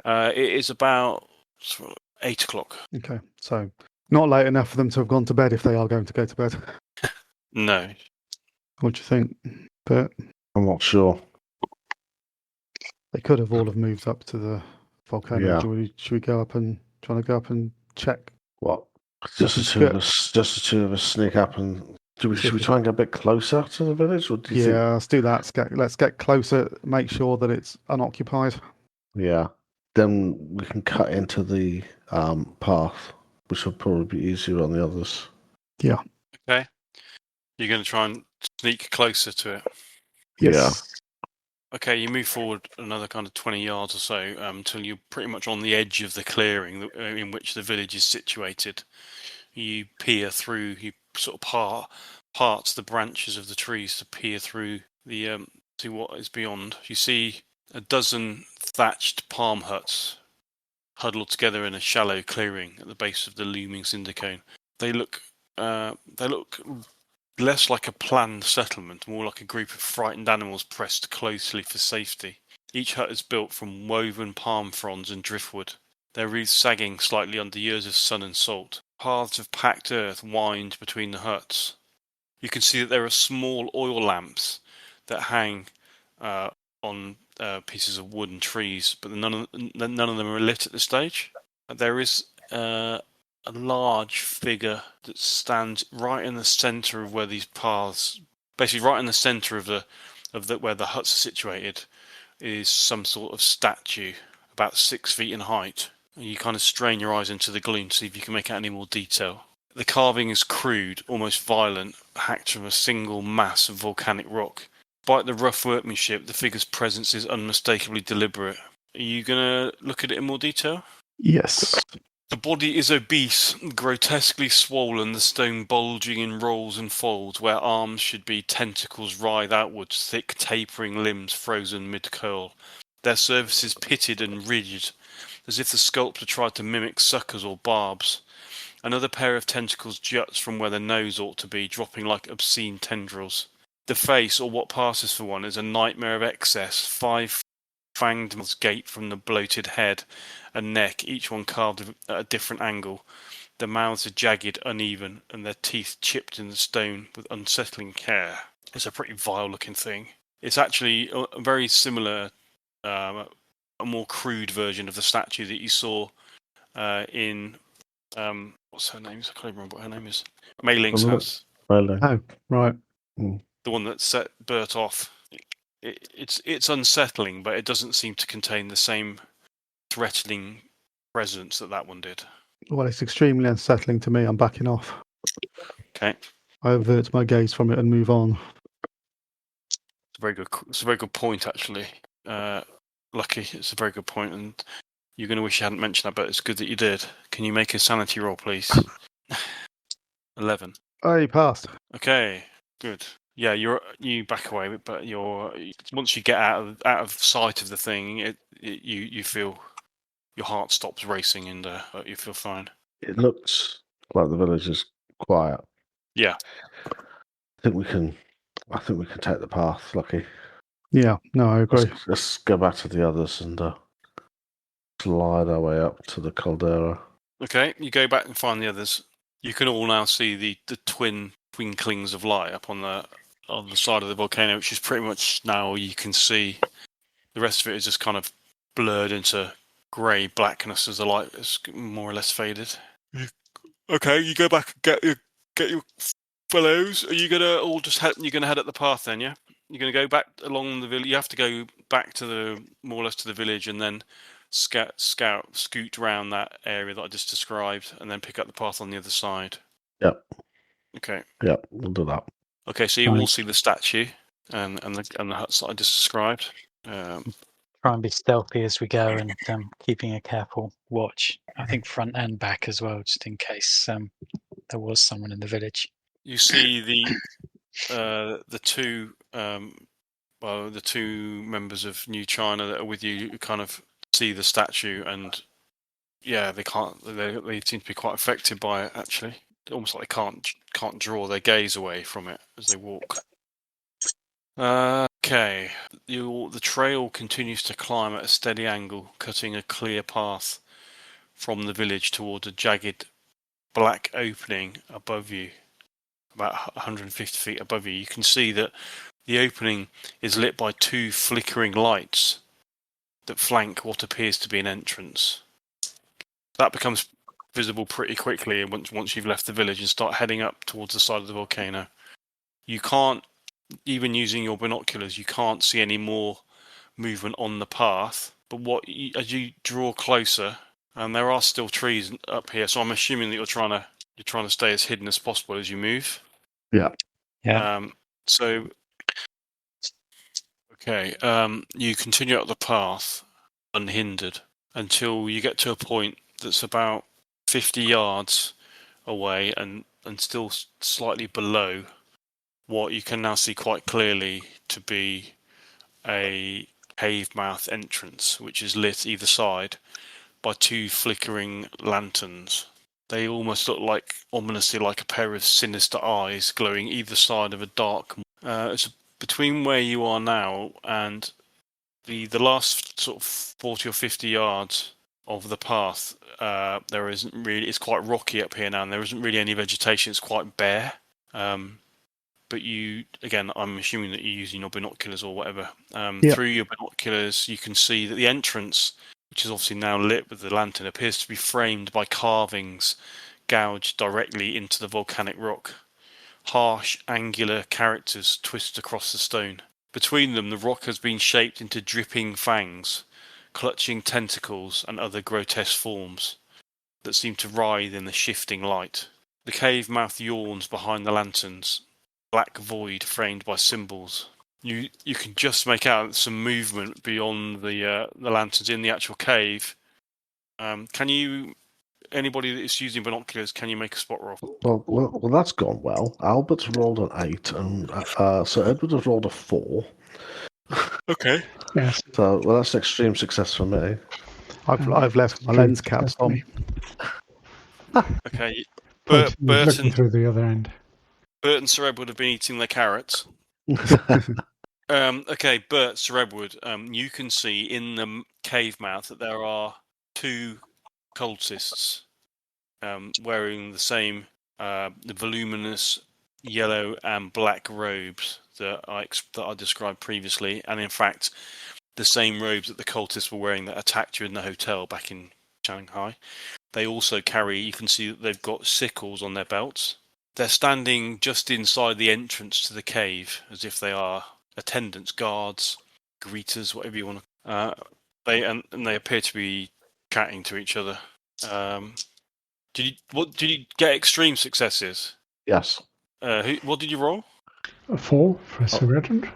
It is about 8 o'clock. Okay, so not late enough for them to have gone to bed if they are going to go to bed. No. What do you think, Bert? I'm not sure. They could have all have moved up to the volcano. Yeah. Should we go up and try to go up and check? What? Just the two of us sneak up and should we try and get a bit closer to the village? Or do you think... let's do that. Let's get closer. Make sure that it's unoccupied. Yeah. Then we can cut into the path, which will probably be easier on the others. Yeah. Okay. You're going to try and sneak closer to it. Yes. Yeah. Okay, you move forward another kind of 20 yards or so until you're pretty much on the edge of the clearing in which the village is situated. You peer through, you sort of parts the branches of the trees to peer through the to what is beyond. You see a dozen thatched palm huts huddled together in a shallow clearing at the base of the looming cinder cone. They look less like a planned settlement, more like a group of frightened animals pressed closely for safety. Each hut is built from woven palm fronds and driftwood, their wreaths sagging slightly under years of sun and salt. Paths of packed earth wind between the huts. You can see that there are small oil lamps that hang on pieces of wood and trees, but none of them are lit at this stage. There is a large figure that stands right in the centre of where these paths, basically right in the centre of the where the huts are situated, is some sort of statue about 6 feet in height. And you kind of strain your eyes into the gloom to see if you can make out any more detail. The carving is crude, almost violent, hacked from a single mass of volcanic rock. Despite the rough workmanship, the figure's presence is unmistakably deliberate. Are you going to look at it in more detail? Yes. The body is obese, grotesquely swollen, the stone bulging in rolls and folds, where arms should be tentacles writhe outwards, thick tapering limbs frozen mid-curl. Their surface is pitted and rigid, as if the sculptor tried to mimic suckers or barbs. Another pair of tentacles juts from where the nose ought to be, dropping like obscene tendrils. The face, or what passes for one, is a nightmare of excess. 5 fanged mouths gape from the bloated head and neck, each one carved at a different angle. The mouths are jagged, uneven, and their teeth chipped in the stone with unsettling care. It's a pretty vile-looking thing. It's actually a very similar, a more crude version of the statue that you saw in what's her name? I can't even remember what her name is. Mei Ling's house. Oh, right. The one that set Bert off. It's unsettling, but it doesn't seem to contain the same threatening presence that one did. Well, it's extremely unsettling to me. I'm backing off. Okay. I avert my gaze from it and move on. It's a very good point, actually. Lucky, it's a very good point, and you're going to wish you hadn't mentioned that, but it's good that you did. Can you make a sanity roll, please? 11. Oh, you passed. Okay, good. Yeah, you back away, but once you get out of sight of the thing, you feel your heart stops racing and you feel fine. It looks like the village is quiet. Yeah. I think we can take the path, Lucky. Yeah, no, I agree. Let's go back to the others and slide our way up to the caldera. Okay, you go back and find the others. You can all now see the twin twinklings of light up on the side of the volcano, which is pretty much now all you can see. The rest of it is just kind of blurred into grey blackness as the light is more or less faded. Okay, you go back and get your fellows. Are you gonna all just you're gonna head up the path then? Yeah, you're gonna go back along the village. You have to go back to more or less to the village and then scoot around that area that I just described, and then pick up the path on the other side. Yep. Okay. Yep, we'll do that. Okay, so you will see the statue and the huts that I just described. Try and be stealthy as we go, and keeping a careful watch. I think front and back as well, just in case there was someone in the village. You see the two members of New China that are with you kind of see the statue, and yeah, they seem to be quite affected by it, actually. Almost like they can't draw their gaze away from it as they walk. Okay, the trail continues to climb at a steady angle, cutting a clear path from the village towards a jagged black opening above you, about 150 feet above you. You can see that the opening is lit by 2 flickering lights that flank what appears to be an entrance. That becomes visible pretty quickly once you've left the village and start heading up towards the side of the volcano. You can't, even using your binoculars, you can't see any more movement on the path. But as you draw closer, and there are still trees up here, so I'm assuming that you're trying to stay as hidden as possible as you move. Yeah. Yeah. You continue up the path unhindered until you get to a point that's about 50 yards away and still slightly below what you can now see quite clearly to be a cave mouth entrance, which is lit either side by 2 flickering lanterns. They almost look ominously like a pair of sinister eyes glowing either side of a dark. It's between where you are now and the last sort of 40 or 50 yards of the path. There isn't really. It's quite rocky up here now, and there isn't really any vegetation. It's quite bare. But I'm assuming that you're using your binoculars or whatever. Through your binoculars, you can see that the entrance, which is obviously now lit with the lantern, appears to be framed by carvings gouged directly into the volcanic rock. Harsh, angular characters twist across the stone. Between them, the rock has been shaped into dripping fangs, clutching tentacles and other grotesque forms that seem to writhe in the shifting light. The cave mouth yawns behind the lanterns, black void framed by symbols. You can just make out some movement beyond the lanterns in the actual cave. Can you, anybody that is using binoculars, can you make a spot roll? Well, that's gone well. Albert's rolled an 8, and Sir Edward has rolled a 4. Okay. Yes. So, well, that's an extreme success for me. I've left my lens caps on. Okay. Looking through the other end. Bert and Sir Edward have been eating their carrots. Okay, Bert, Sir Edward, you can see in the cave mouth that there are 2 cultists wearing the same the voluminous yellow and black robes that I described previously, and in fact, the same robes that the cultists were wearing that attacked you in the hotel back in Shanghai. They also carry, you can see that they've got sickles on their belts. They're standing just inside the entrance to the cave, as if they are attendants, guards, greeters, whatever you want to. They appear to be chatting to each other. Did you get extreme successes? Yes. What did you roll? A 4 for Sir Edward.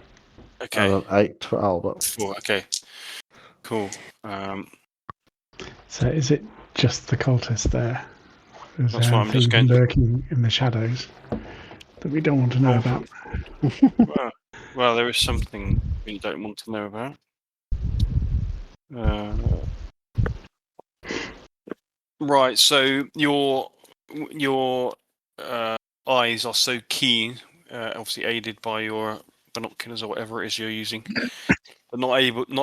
Okay. And an 8 for Albert. 4. Okay. Cool. So is it just the cultist there? Is That's there why I'm just anything going to- lurking in the shadows that we don't want to know about? Well, there is something we don't want to know about. Right. So your eyes are so keen, obviously aided by your binoculars or whatever it is you're using. But not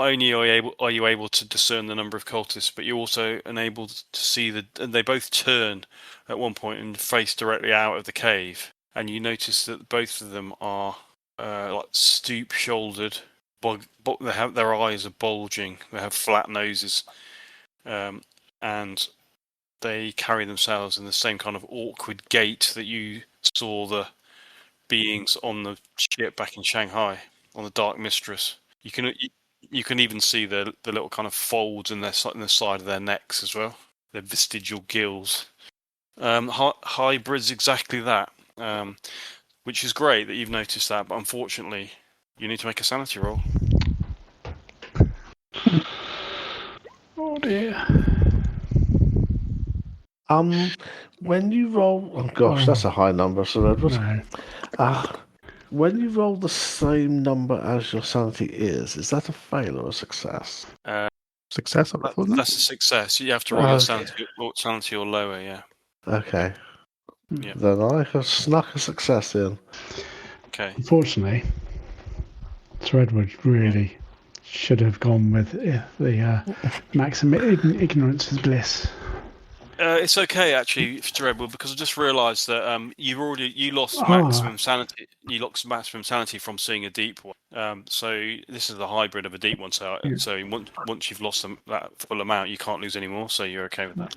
only are you able to discern the number of cultists, but you're also enabled to see and they both turn at one point and face directly out of the cave, and you notice that both of them are like stoop-shouldered. Their eyes are bulging. They have flat noses, and they carry themselves in the same kind of awkward gait that you saw the beings on the ship back in Shanghai on the Dark Mistress. You can even see the little kind of folds in the side of their necks as well. Their vestigial gills. Hybrids, exactly that. Which is great that you've noticed that, but unfortunately, you need to make a sanity roll. Oh dear. When you roll, oh gosh, that's a high number, Sir Edward. No. When you roll the same number as your sanity is that a fail or a success? Success, wasn't it? That's a success. You have to roll your sanity or lower, yeah. Okay. Yeah. Then I have snuck a success in. Okay. Unfortunately, Sir Edward really should have gone with the maximum ignorance is bliss. It's okay actually, Sir Edward, because I just realised that you lost maximum sanity. You lost maximum sanity from seeing a deep one. So this is the hybrid of a deep one. So once you've lost that full amount, you can't lose any more. So you're okay with that.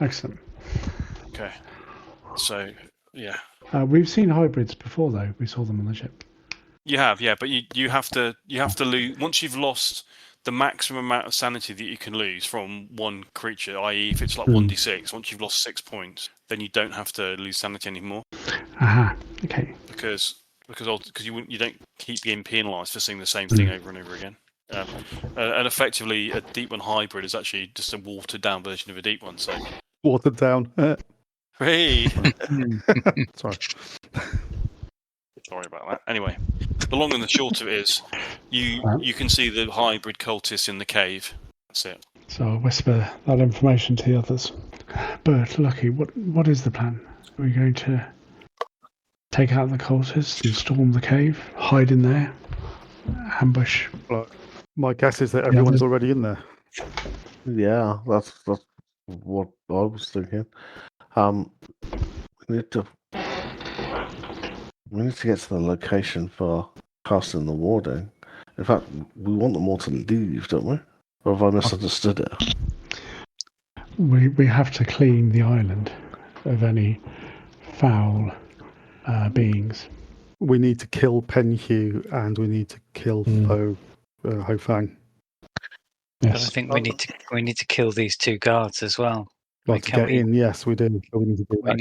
Excellent. Okay. So yeah. We've seen hybrids before, though. We saw them on the ship. You have, yeah, but you have to lose once you've lost the maximum amount of sanity that you can lose from one creature, i.e., if it's like 1d6, once you've lost 6 points, then you don't have to lose sanity anymore. Aha. Okay. Because you don't keep getting penalised for seeing the same thing over and over again. And effectively, a deep one hybrid is actually just a watered down version of a deep one. So Watered down. hey. Sorry. Sorry about that. Anyway, the long and the short of it is, you can see the hybrid cultists in the cave. That's it. So I'll whisper that information to the others. Bert, Lucky, what is the plan? Are we going to take out the cultists and storm the cave, hide in there, ambush? My guess is that everyone's already in there. Yeah, that's what I was thinking. We need to get to the location for casting the warding. In fact, we want them all to leave, don't we? Or have I misunderstood it? We have to clean the island of any foul beings. We need to kill Penhu and we need to kill Ho Fang. But I Yes. think we need to kill these two guards as well. Well, to get in, yes, we do. We need to do that.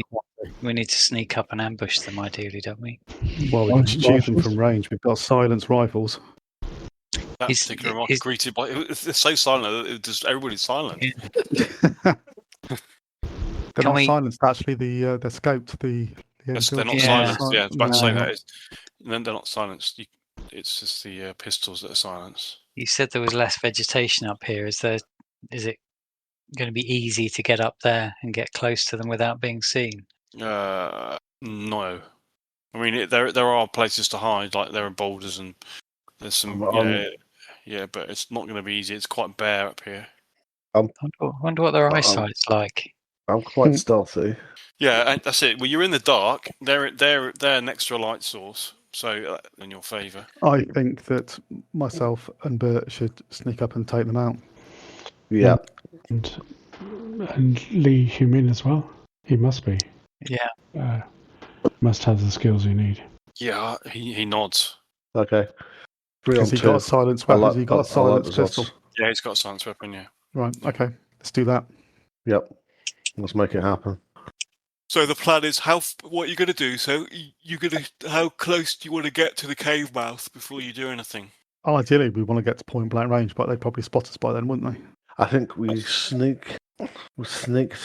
We need to sneak up and ambush them, ideally, don't we? Well, we can shoot them from range. We've got silence rifles. That particular remark greeted by it's so silent. Everybody's silent. They're not silenced. Actually, they're scoped. Yes, they're not silenced. Yeah, I was about to say that. They're not silenced. It's just the pistols that are silenced. You said there was less vegetation up here. Is it going to be easy to get up there and get close to them without being seen? No. I mean, there are places to hide, like there are boulders and there's some. Yeah, but it's not going to be easy. It's quite bare up here. I wonder what their eyesight's like. I'm quite stealthy. Yeah, that's it. Well, you're in the dark. They're next to a light source, so in your favour. I think that myself and Bert should sneak up and take them out. Yeah. And Lee Humin as well. He must be. Yeah. Must have the skills you need. Yeah, he nods. Okay. Has he got a silenced weapon? Has he got a silenced pistol? Yeah, he's got a silenced weapon, yeah. Right, okay. Let's do that. Yep. Let's make it happen. So the plan is what you're going to do. So how close do you want to get to the cave mouth before you do anything? Oh, ideally, we want to get to point blank range, but they'd probably spot us by then, wouldn't they? I think we sneak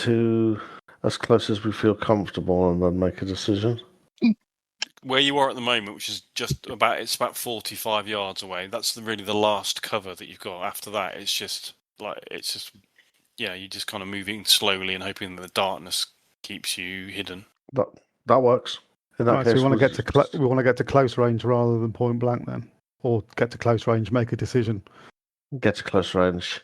to as close as we feel comfortable and then make a decision. Where you are at the moment, which is it's about 45 yards away. That's really the last cover that you've got. After that, you're just kind of moving slowly and hoping that the darkness keeps you hidden. That works. In that case, so we want to get to close range rather than point blank then, or get to close range, make a decision. Get to close range.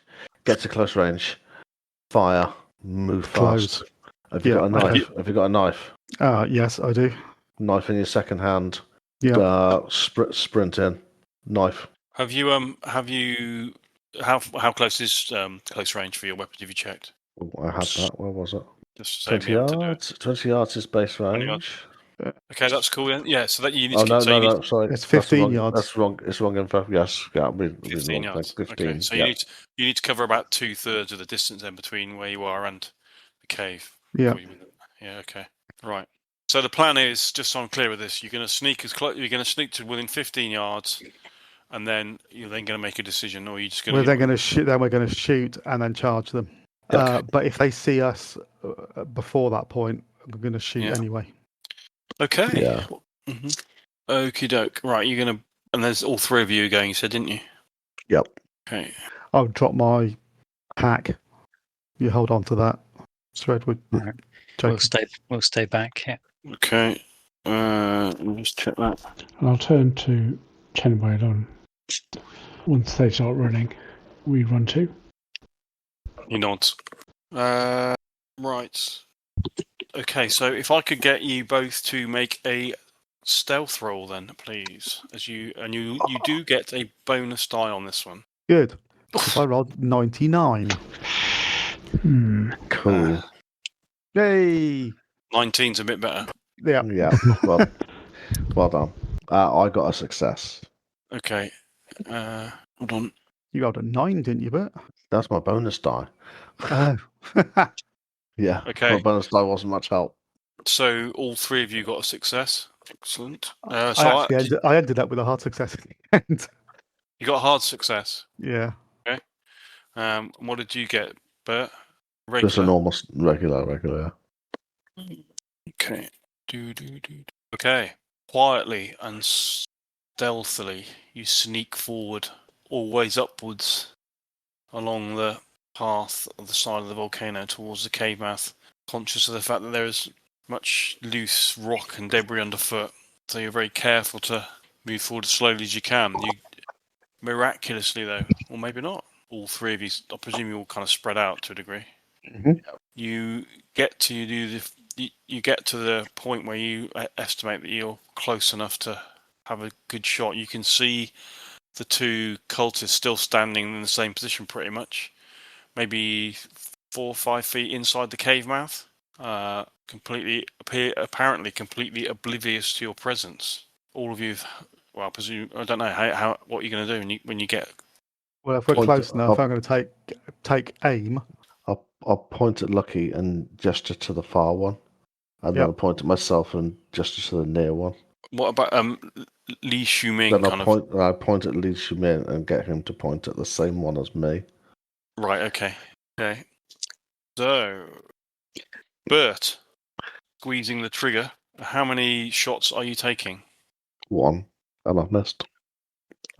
Fire. Move fast. Have you got a knife? Have you got a knife? Yes, I do. Knife in your second hand. Yeah. Sprint in. Knife. Have you how close is close range for your weapon? Have you checked? I had that. Where was it? Just 20 yards. 20 yards is base range. Okay, that's cool. Yeah, so that you need to. No, sorry. It's 15 yards. That's wrong. It's wrong info. Yes, 15 yards. 15. Okay, so you need to cover about 2/3 of the distance in between where you are and the cave. Yeah. Yeah. Okay. Right. So the plan is, just so I'm clear with this, you're going to sneak You're going to sneak to within 15 yards, and then you're then going to make a decision, or are you just going to? We're going to shoot. Then we're going to shoot and then charge them. Okay. But if they see us before that point, we're going to shoot anyway. Okay. Yeah. Mm-hmm. Okie doke. Right, you're going to, and there's all three of you going. You said, didn't you? Yep. Okay. I'll drop my pack. You hold on to that, Sir Edward. Right. We'll stay back. Yeah. Okay. Let me just check that. And I'll turn to Chenwade on. Once they start running, we run too. He nods. Right. Okay, so if I could get you both to make a stealth roll, then please, you do get a bonus die on this one. Good. I rolled 99. Cool. Yay! 19's a bit better. Yeah. Yeah. Well done. I got a success. Okay. Hold on. You rolled a 9, didn't you, Bert? That's my bonus die. Oh. Yeah. Okay. My bonus die wasn't much help. So all three of you got a success. Excellent. I ended up with a hard success at the end. You got a hard success. Yeah. Okay. What did you get, Bert? Regular. Just a normal regular. Okay. Okay. Quietly and stealthily, you sneak forward, always upwards, along the path of the side of the volcano towards the cave mouth, conscious of the fact that there is much loose rock and debris underfoot. So you're very careful to move forward as slowly as you can. You miraculously, though, or maybe not, all three of you, I presume you all kind of spread out to a degree. Mm-hmm. You get to the point where you estimate that you're close enough to have a good shot. You can see the two cultists still standing in the same position pretty much. Maybe 4 or 5 feet inside the cave mouth, apparently completely oblivious to your presence. All of you, well, I presume, I don't know how what you're going to do when you get. Well, if we're Point close it enough, up. I'm going to take aim. I'll point at Lucky and gesture to the far one, and then Yep. I'll point at myself and gesture to the near one. What about Li Shuming? Then I point at Li Shumin and get him to point at the same one as me. Right. Okay. So, Bert, squeezing the trigger. How many shots are you taking? 1, and I've missed.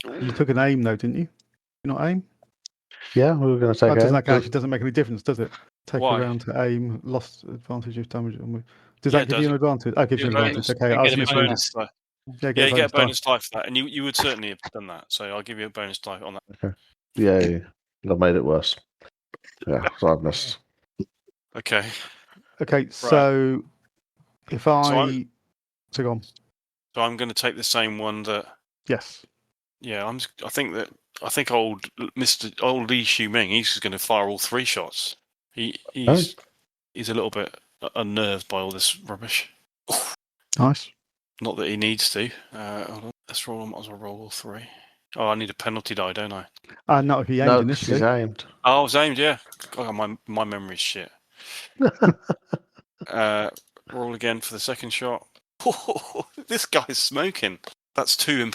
You took an aim, though, didn't you? You not aim? Yeah, we were going to take That aim. actually doesn't make any difference, does it? Take Why? a round to aim, lost advantage of damage. Does Yeah, that it give does. you an advantage? That gives you an Bonus. advantage. Okay, You I was get a misreading. bonus. Die. Yeah, Yeah, you get a bonus die. die for that, and you would certainly have done that. So I'll give you a bonus die on that. Yeah, that made it worse. Yeah, so I've missed. Okay. Okay, so if I... So go on. So I'm going to take the same one that. Yes. Yeah, I think old Li Shuming, he's going to fire all 3 shots. He's a little bit unnerved by all this rubbish. Nice. Not that he needs to. Hold on. Let's roll. I might as well roll all 3. Oh, I need a penalty die, don't I? Not if he aimed No, initially. he's aimed. Oh, I was aimed. Yeah. Oh, my memory's shit. Roll again for the second shot. This guy's smoking. That's 2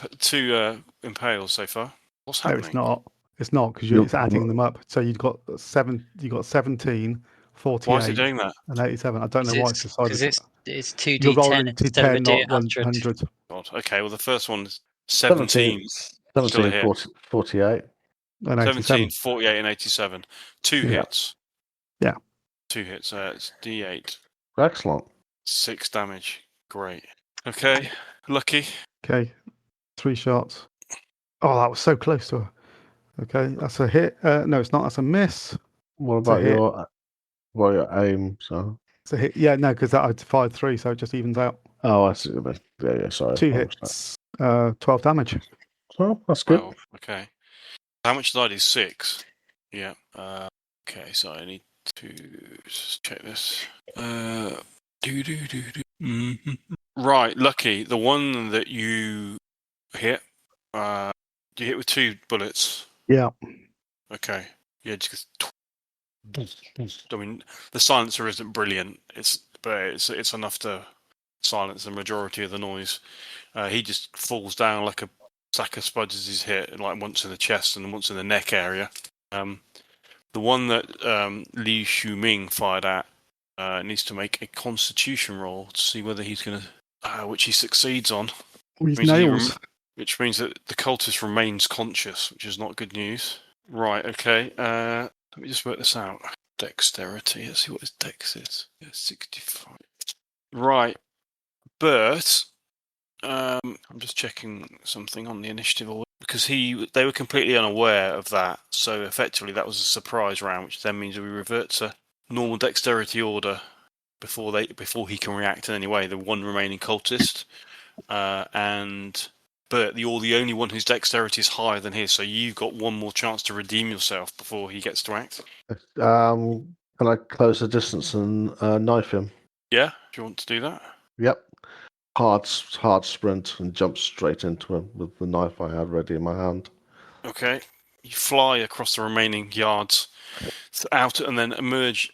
impales so far. What's happening? No, it's not. It's not because it's adding them up. So you've got 17, 48, Why is it doing that? and 87. I don't know why it's decided. Because it's 2d10 You're rolling instead of a D10, not d100. 100. God. Okay, well the first one's 17. 17, 48. And 87. 17, 48, and 87. 2 Yeah. hits. Yeah. 2 hits. It's D8. Excellent. 6 damage. Great. Okay, Lucky. Okay, 3 shots. Oh, that was so close to her. Okay, that's a hit. No, it's not. That's a miss. What about your aim? So. It's a hit. Yeah, no, because I fired 3, so it just evens out. Oh, I see. Yeah, sorry. 2 hits, 12 damage. Oh, that's good. 12. Okay. How much did I do? 6. Yeah. Okay, so I need to just check this. Right, Lucky. The one that you hit, you hit with 2 bullets. Yeah. Okay. Yeah, just. I mean, the silencer isn't brilliant. But it's enough to silence the majority of the noise. He just falls down like a sack of spuds as he's hit, like once in the chest and once in the neck area. The one that Li Shuming fired at needs to make a Constitution roll to see whether he's going to, which he succeeds on. With nails. Which means that the cultist remains conscious, which is not good news. Right, okay. Let me just work this out. Dexterity. Let's see what his dex is. 65. Right. Bert, I'm just checking something on the initiative order because they were completely unaware of that. So effectively, that was a surprise round, which then means we revert to normal dexterity order before he can react in any way. The one remaining cultist, and Bert, you're the only one whose dexterity is higher than his. So you've got one more chance to redeem yourself before he gets to act. Can I close the distance and knife him? Yeah, do you want to do that? Yep. Hard sprint and jump straight into him with the knife I had ready in my hand. Okay. You fly across the remaining yards out and then emerge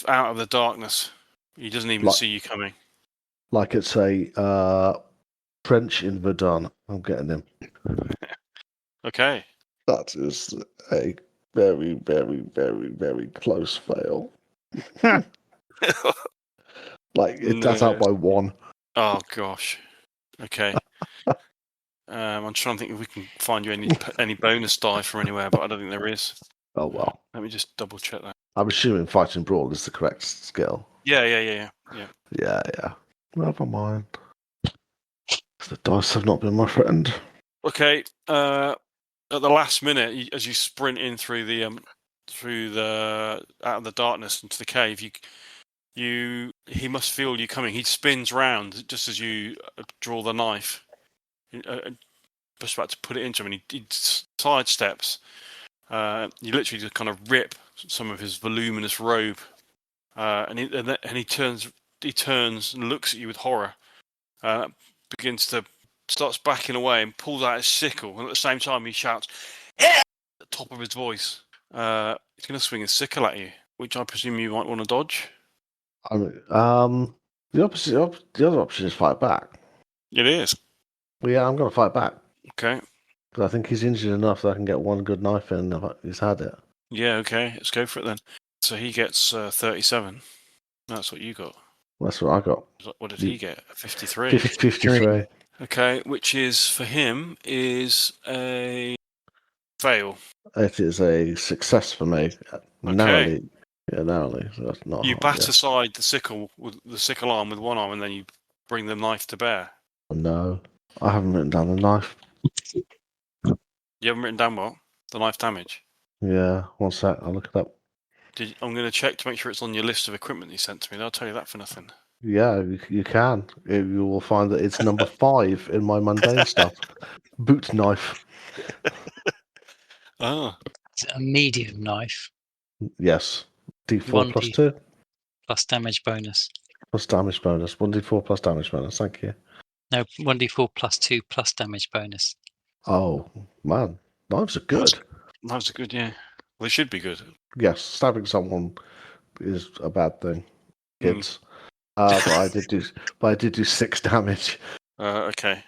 out of the darkness. He doesn't even see you coming. Like it's a French in Verdun. I'm getting him. Okay. That is a very, very, very, very close fail. That's out by 1. Oh gosh. Okay. I'm trying to think if we can find you any bonus die from anywhere, but I don't think there is. Oh well. Let me just double check that. I'm assuming fighting brawl is the correct skill. Yeah. Yeah. Never mind. The dice have not been my friend. Okay. At the last minute, as you sprint in through the out of the darkness into the cave, he must feel you coming. He spins round just as you draw the knife, just about to put it into him, and he sidesteps. You literally just kind of rip some of his voluminous robe, and he turns and looks at you with horror. Starts backing away and pulls out his sickle, and at the same time he shouts, "Here!" at the top of his voice. He's going to swing his sickle at you, which I presume you might want to dodge. I mean, the other option is fight back. It is. Well, yeah, I'm going to fight back. Okay. Because I think he's injured enough that I can get one good knife in if he's had it. Yeah, okay. Let's go for it then. So he gets 37. That's what you got. That's what I got. What did he get? 53. 53. Okay, which is, for him, is a fail. It is a success for me. Narrowly. Yeah, narrowly. So that's not You hard, bat aside the sickle arm with one arm, and then you bring the knife to bear. No, I haven't written down the knife. You haven't written down what? The knife damage? Yeah, one sec. I'll look it up. I'm going to check to make sure it's on your list of equipment you sent to me. I'll tell you that for nothing. Yeah, you can. You will find that it's number 5 in my mundane stuff. Boot knife. Oh. Is it a medium knife? Yes. D4 1d plus 2. Plus damage bonus. Plus damage bonus. 1d4 plus damage bonus. Thank you. No, 1d4 plus 2 plus damage bonus. Oh, man. Knives are good. Knives are good, yeah. Well, they should be good. Yes, stabbing someone is a bad thing. Kids. But I did do 6 damage. Okay.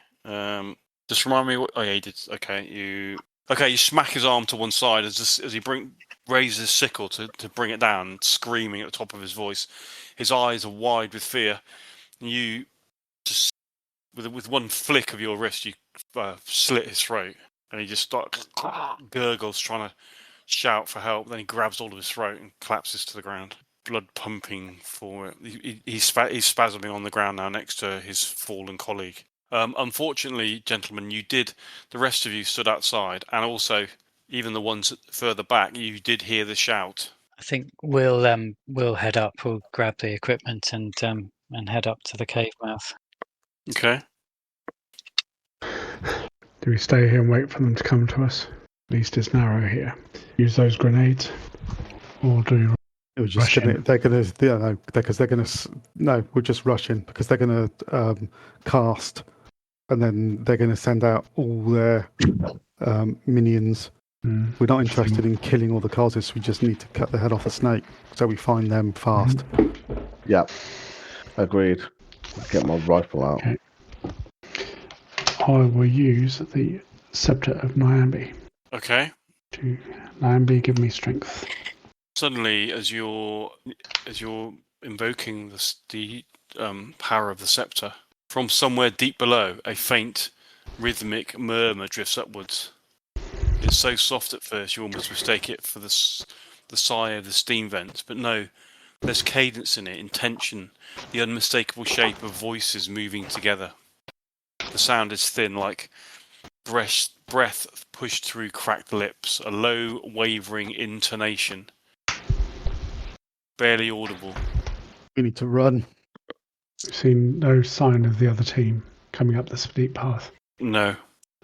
Just remind me what. Oh yeah, you did. Okay, you smack his arm to one side as he raises his sickle to bring it down, screaming at the top of his voice. His eyes are wide with fear. You just with one flick of your wrist, you slit his throat, and he just starts gurgles, trying to shout for help. Then he grabs hold of his throat and collapses to the ground, blood pumping for it. He's spasming on the ground now next to his fallen colleague. Unfortunately, gentlemen, the rest of you stood outside, and also even the ones further back, you did hear the shout. I think we'll head up. We'll grab the equipment and head up to the cave mouth. Okay. Do we stay here and wait for them to come to us? At least it's narrow here. Use those grenades, or do We're just gonna, they're going to, no, because they're going to, no, we're just rushing because they're going to cast, and then they're going to send out all their minions. We're not interested in killing all the causes. We just need to cut the head off a snake, so we find them fast. Yep. Agreed. Get my rifle out. Okay. I will use the Scepter of Nyambi. Okay. To Nyambi, give me strength. Suddenly, as you're invoking the power of the scepter, from somewhere deep below, a faint, rhythmic murmur drifts upwards. It's so soft at first you almost mistake it for the sigh of the steam vents, but no, there's cadence in it, intention, the unmistakable shape of voices moving together. The sound is thin, like breath pushed through cracked lips, a low, wavering intonation. Barely audible. We need to run. We've seen no sign of the other team coming up this steep path. No.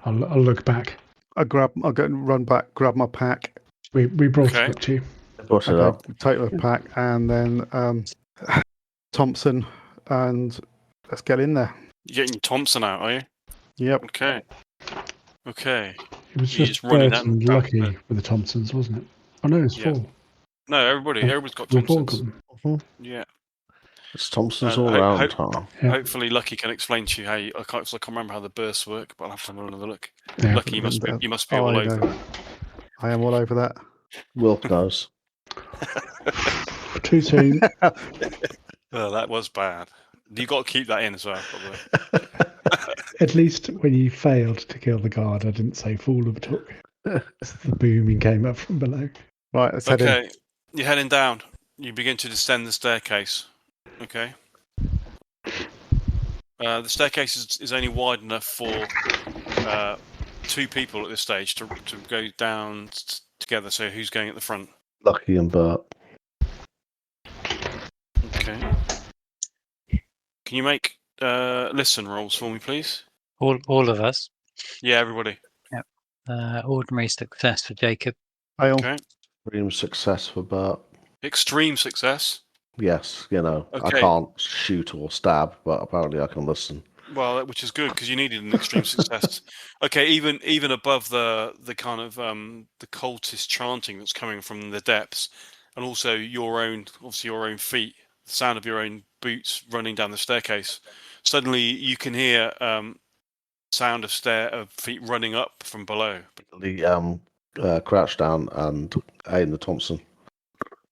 I'll look back. I'll go and run back, grab my pack. We brought it up to you. Push it up. Take the pack, and then Thompson, and let's get in there. You're getting your Thompson out, are you? Yep. Okay. It was You're just running Bert and down. Lucky with the Thompsons, wasn't it? Oh no, it's 4. No, everybody's got We've all Thompsons. got them. Yeah. It's Thompson's all around, Tom. Yeah. Hopefully, Lucky can explain to you how I can't remember how the bursts work, but I'll have to have another look. Yeah. Lucky, you must be all over that. I am all over that. Wilk knows. Too soon. Oh, that was bad. You got to keep that in as well, probably. At least when you failed to kill the guard, I didn't say fool of a talk. The booming came up from below. Right, let's head in. Okay, you're heading down. You begin to descend the staircase. Okay. The staircase is only wide enough for 2 people at this stage to go down together. So who's going at the front? Lucky and Bert. Okay. Can you make listen rolls for me, please? All of us. Yeah, everybody. Yep. Ordinary success for Jacob. Fail. Okay. Extreme success for Bert. Extreme success. Yes, I Okay. can't shoot or stab, but apparently I can listen. Well, which is good because you needed an extreme success. Okay, even above the kind of the cultist chanting that's coming from the depths, and also your own feet, the sound of your own boots running down the staircase. Suddenly, you can hear sound of feet running up from below. The crouch down and aim the Thompson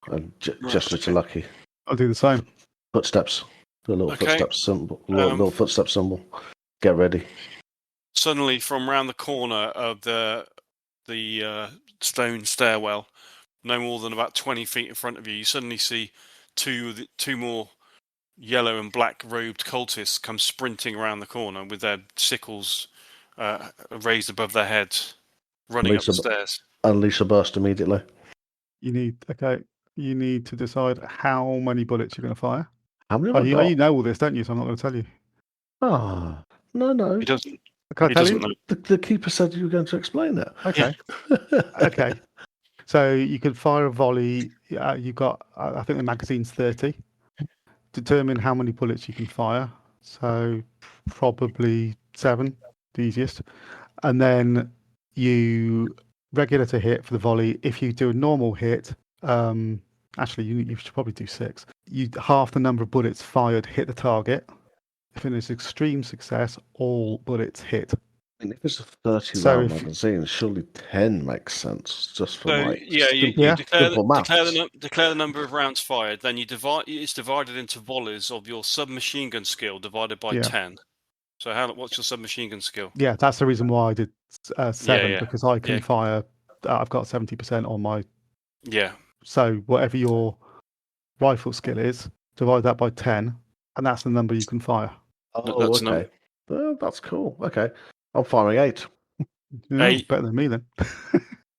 and gesture to Lucky. I'll do the same. Footsteps. The little Okay. footsteps symbol. Little footstep symbol. Get ready. Suddenly, from round the corner of the stone stairwell, no more than about 20 feet in front of you, you suddenly see two more yellow and black robed cultists come sprinting around the corner with their sickles raised above their heads, running up the stairs. Unleash a burst immediately. You need to decide how many bullets you're going to fire. How many? You know all this, don't you? So I'm not going to tell you. Ah, no. He doesn't. Can I tell you? Know. The keeper said you were going to explain it. Okay. Okay. So you could fire a volley. You've got, I think the magazine's 30. Determine how many bullets you can fire. So probably 7, the easiest. And then you regular to hit for the volley. If you do a normal hit, actually you should probably do 6. You half the number of bullets fired hit the target. If it is extreme success, all bullets hit. I mean, if it's a 30-round magazine, surely 10 makes sense. Just for you declare the number of rounds fired. Then it's divided into volleys of your submachine gun skill divided by 10. So what's your submachine gun skill? Yeah, that's the reason why I did 7 because I can fire. I've got 70% on my. Yeah. So whatever your rifle skill is, divide that by 10, and that's the number you can fire. Oh, okay. That's cool. Okay. I'm firing 8. 8, better than me then.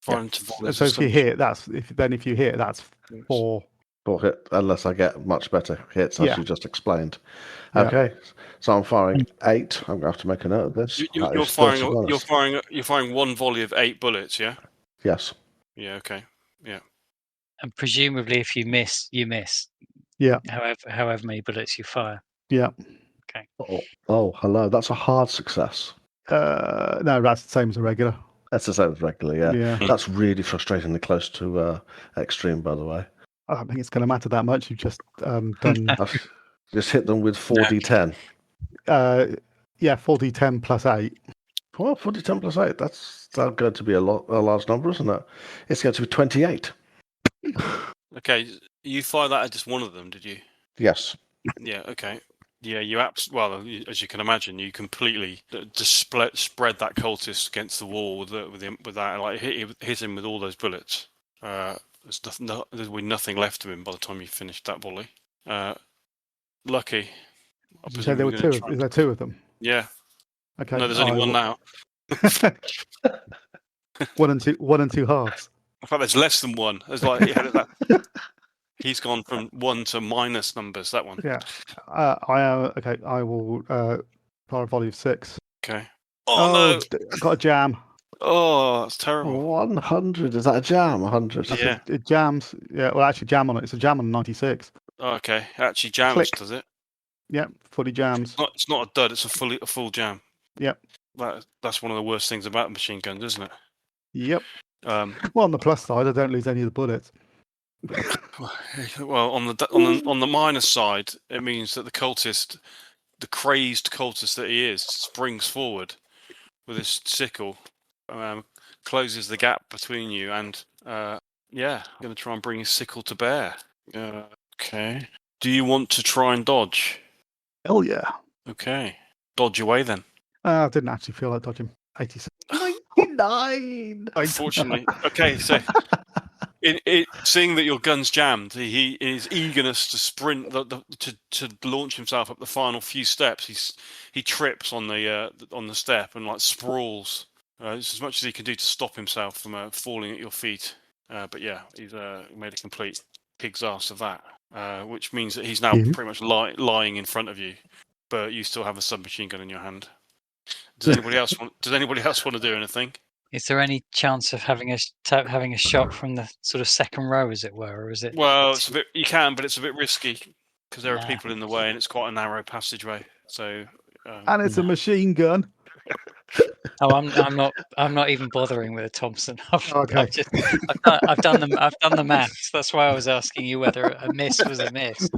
So if you hit, that's 4. 4 hit, unless I get much better hits, as you just explained. Yeah. Okay, so I'm firing 8. I'm going to have to make a note of this. You're firing one volley of 8 bullets, yeah? Yes. Yeah. Okay. Yeah. And presumably, if you miss, you miss. Yeah. However many bullets you fire. Yeah. Okay. Oh, hello. That's a hard success. No, that's the same as a regular. That's the same as regular, yeah. That's really frustratingly close to extreme, by the way. I don't think it's going to matter that much. You've just done. Just hit them with 4d10. 4d10 plus 8. Well, 4d10 plus 8. That's going to be a large number, isn't it? It's going to be 28. Okay, you fire that at just one of them, did you? Yes. Yeah. Okay. Yeah, as you can imagine, you completely just spread that cultist against the wall with that, like hit him with all those bullets. There's nothing left of him by the time you finished that volley. Lucky. Did you say there were 2? Is there 2 of them? Yeah. Okay. No, there's only one now. 1 and 2 halves. In fact, there's less than 1. There's like he's gone from 1 to minus numbers. That one. Yeah. Okay. I will fire a volley of 6. Okay. Oh no! I got a jam. Oh, that's terrible. 100. Is that a jam? 100. Yeah. It jams. Yeah. Well, actually, jam on it. It's a jam on 96. Oh, okay. Actually, jams, Click. does it? Yep. Fully jams. It's not a dud. It's a full jam. Yep. That's one of the worst things about machine guns, isn't it? Yep. Well, on the plus side, I don't lose any of the bullets. Well, on the minus side, it means that the crazed cultist that he is, springs forward with his sickle, closes the gap between you, and I'm going to try and bring his sickle to bear. Okay. Do you want to try and dodge? Hell yeah. Okay. Dodge away then. I didn't actually feel like dodging. 86. 99. Unfortunately. Okay, so seeing that your gun's jammed, he is eagerness to sprint to launch himself up the final few steps. He trips on the step and like sprawls. It's as much as he can do to stop himself from falling at your feet. But yeah, he's made a complete pig's ass of that, which means that he's now pretty much lying in front of you, but you still have a submachine gun in your hand. Does anybody else want to do anything? Is there any chance of having a shot from the sort of second row, as it were, or is it? Well, it's a bit. You can, but it's a bit risky because there are Nah. people in the way, and it's quite a narrow passageway. So. And it's a machine gun. Oh, I'm not even bothering with a Thompson. Okay. I've done the maths. That's why I was asking you whether a miss was a miss.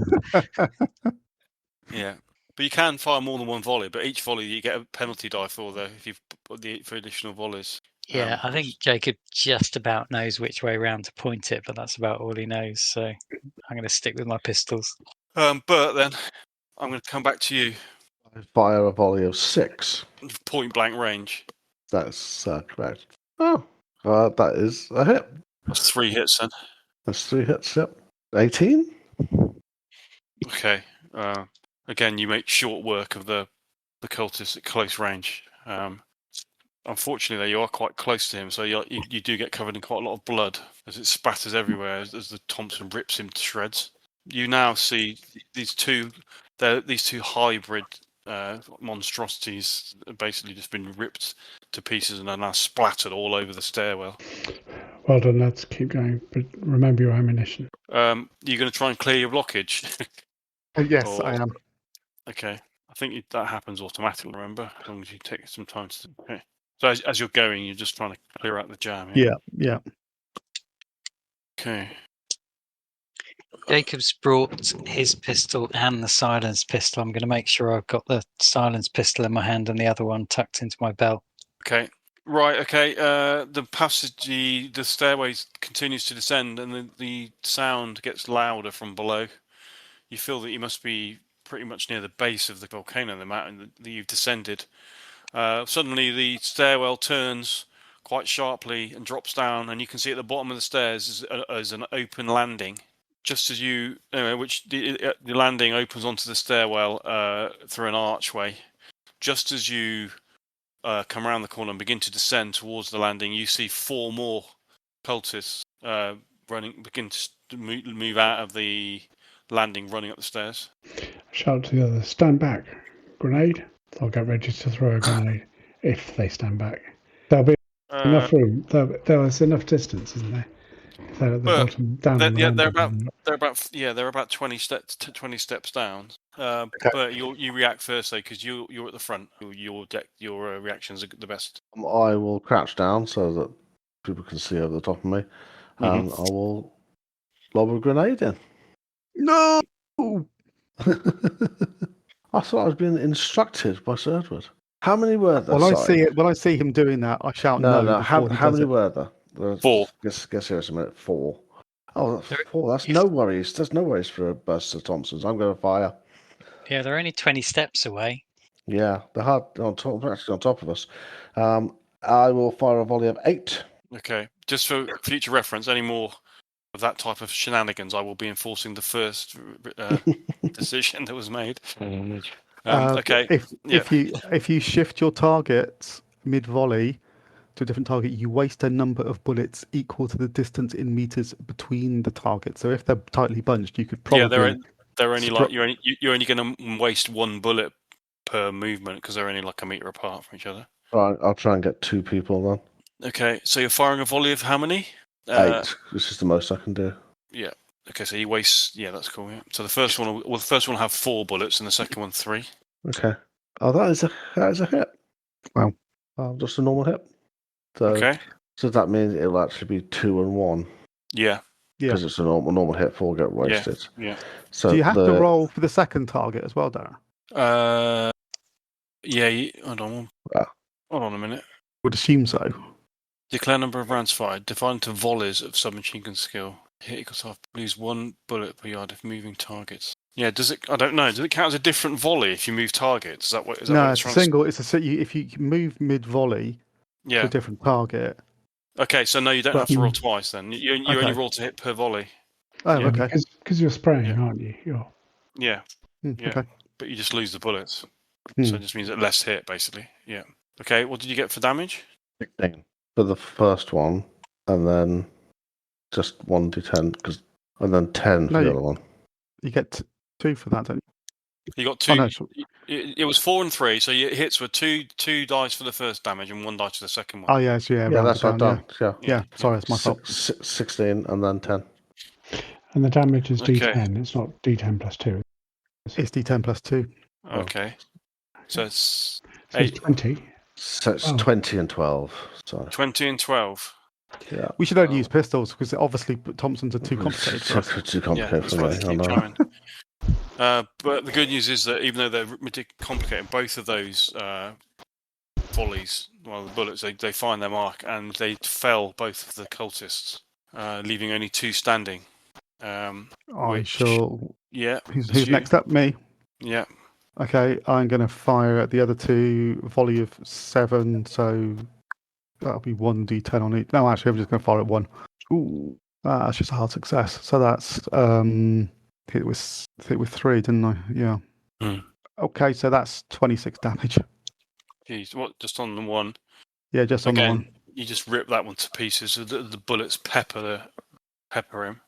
Yeah, but you can fire more than one volley. But each volley you get a penalty die for, though, if you've put for additional volleys. Yeah, I think Jacob just about knows which way round to point it, but that's about all he knows. So I'm going to stick with my pistols. But then I'm going to come back to you. I fire a volley of 6. Point blank range. That's correct. Oh, that is a hit. That's 3 hits then. That's 3 hits, yep. 18? Okay. Again, you make short work of the cultist at close range. Unfortunately, though, you are quite close to him, so you do get covered in quite a lot of blood as it spatters everywhere as the Thompson rips him to shreds. You now see these two hybrid monstrosities have basically just been ripped to pieces and are now splattered all over the stairwell. Well done, lads. Keep going, but remember your ammunition. You're going to try and clear your blockage? Yes, Or- I am. Okay. I think that happens automatically, remember, as long as you take some time to... Okay. So as you're going, you're just trying to clear out the jam. Yeah. Okay. Jacob's brought his pistol and the silenced pistol. I'm going to make sure I've got the silenced pistol in my hand and the other one tucked into my belt. Okay. Right. Okay. The passage, the stairway continues to descend, and the sound gets louder from below. You feel that you must be pretty much near the base of the volcano, the mountain that you've descended. Suddenly, the stairwell turns quite sharply and drops down, and you can see at the bottom of the stairs is an open landing. Just as the landing opens onto the stairwell through an archway. Just as you come around the corner and begin to descend towards the landing, you see 4 more cultists begin to move out of the landing, running up the stairs. Shout to the others, stand back. Grenade. I'll get ready to throw a grenade if they stand back. There'll be enough room. There's enough distance, isn't there? If they're at the bottom, down. They're about 20 steps down. But you react first though, because you're at the front. Your reactions are the best. I will crouch down so that people can see over the top of me, and I will lob a grenade in. No! I thought I was being instructed by Sir Edward. How many were there? When I see him doing that, I shout no. No. How many were there? 4. Guess here is a minute. 4. Oh, 4. That's no worries. There's no worries for a burst of Thompsons. I'm going to fire. Yeah, they're only 20 steps away. Yeah, they're hard actually on top of us. I will fire a volley of 8. Okay, just for future reference, any more of that type of shenanigans, I will be enforcing the first decision that was made. Okay. If you shift your target mid volley to a different target, you waste a number of bullets equal to the distance in meters between the targets. So if they're tightly bunched, you could probably they're only like you're only going to waste 1 bullet per movement because they're only like a meter apart from each other. Right, I'll try and get 2 people then. Okay, so you're firing a volley of how many? 8. This is the most I can do. Yeah. Okay, so you waste. Yeah, that's cool. Yeah. So the first one will have 4 bullets, and the second one 3. Okay. Oh, that is a hit. Wow. Just a normal hit. So, okay. So that means it'll actually be 2 and 1. Yeah. Because it's a normal hit. 4 get wasted. Yeah. So do you have to roll for the second target as well, Darren? Yeah. Hold on. Hold on a minute. Would assume so. Declare number of rounds fired. Defined to volleys of submachine gun skill. Hit equals off. Lose 1 bullet per yard if moving targets. Yeah. Does it? I don't know. Does it count as a different volley if you move targets? Is that what? No, it's a single. If you move mid volley to a different target. Okay, so no, you don't have to roll twice then. You only roll to hit per volley. Oh, okay. Because you're spraying, aren't you? Yeah. Okay. But you just lose the bullets. So it just means that less hit, basically. Yeah. Okay, what did you get for damage? 16 for the first one, and then just 1d10, and then 10 for the other one. You get 2 for that, don't you? You got two. Oh, no, so- It was 4 and 3, so your hits were two dice for the first damage and 1 dice for the second one. oh yes, yeah, Yeah, round that's it what down, I've done. yeah. Sorry, that's my fault. 16 and then 10. And the damage is Okay. D10. It's not D10 plus 2. It's D10 plus 2. Okay. So it's So it's 8, 20. So it's Oh. 20 and 12. So 20 and 12. yeah, We should only Oh. use pistols because obviously Thompsons are too complicated for us. too complicated That's for why me. they I keep know. coming. But the good news is that even though they're complicated, both of those volleys, the bullets, they find their mark and they fell both of the cultists, leaving only 2 standing. I shall. Yeah. Who's next up? Me. Yeah. Okay, I'm going to fire at the other 2, volley of 7, so that'll be 1d10 on each. No, actually, I'm just going to fire at 1. Ooh, that's just a hard success. So that's hit with 3, didn't I? Yeah. Okay, so that's 26 damage. Jeez, what? Just on the one? Yeah, just on the one. You just rip that one to pieces. The bullets pepper him.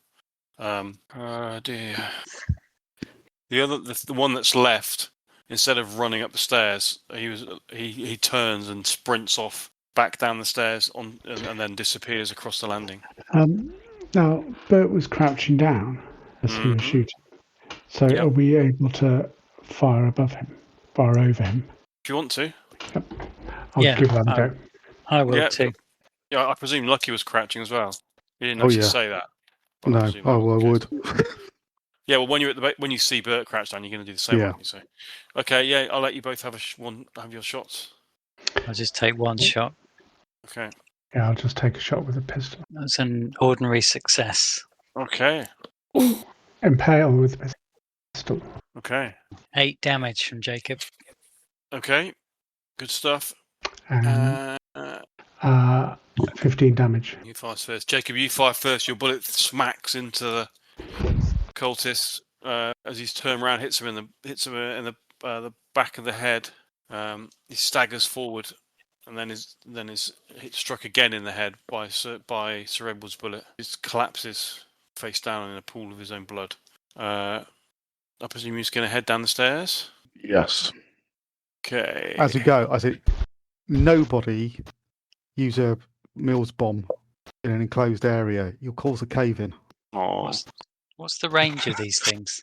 Dear. The one that's left, instead of running up the stairs, he turns and sprints off back down the stairs and then disappears across the landing. Now, Bert was crouching down as he was shooting. So are we able to fire above him? Fire over him? If you want to. Yep. I'll give that a go. I will too. Yeah, I presume Lucky was crouching as well. He didn't actually say that. No, I would. Yeah, well, when you see Bert crouch down, you're going to do the same. Aren't you? So, okay, yeah, I'll let you both have have your shots. I'll just take one shot. Okay. Yeah, I'll just take a shot with a pistol. That's an ordinary success. Okay. Impale with a pistol. Okay. 8 damage from Jacob. Okay. Good stuff. 15 damage. You fire first. Jacob, you fire first. Your bullet smacks into the cultist as he's turned around, hits him in the back of the head. He staggers forward, and then is hit struck again in the head by Sir Edward's bullet. He collapses face down in a pool of his own blood. I presume he's going to head down the stairs. Yes. Okay. As you go, I say, nobody use a Mills bomb in an enclosed area. You'll cause a cave-in. Oh. What's the range of these things?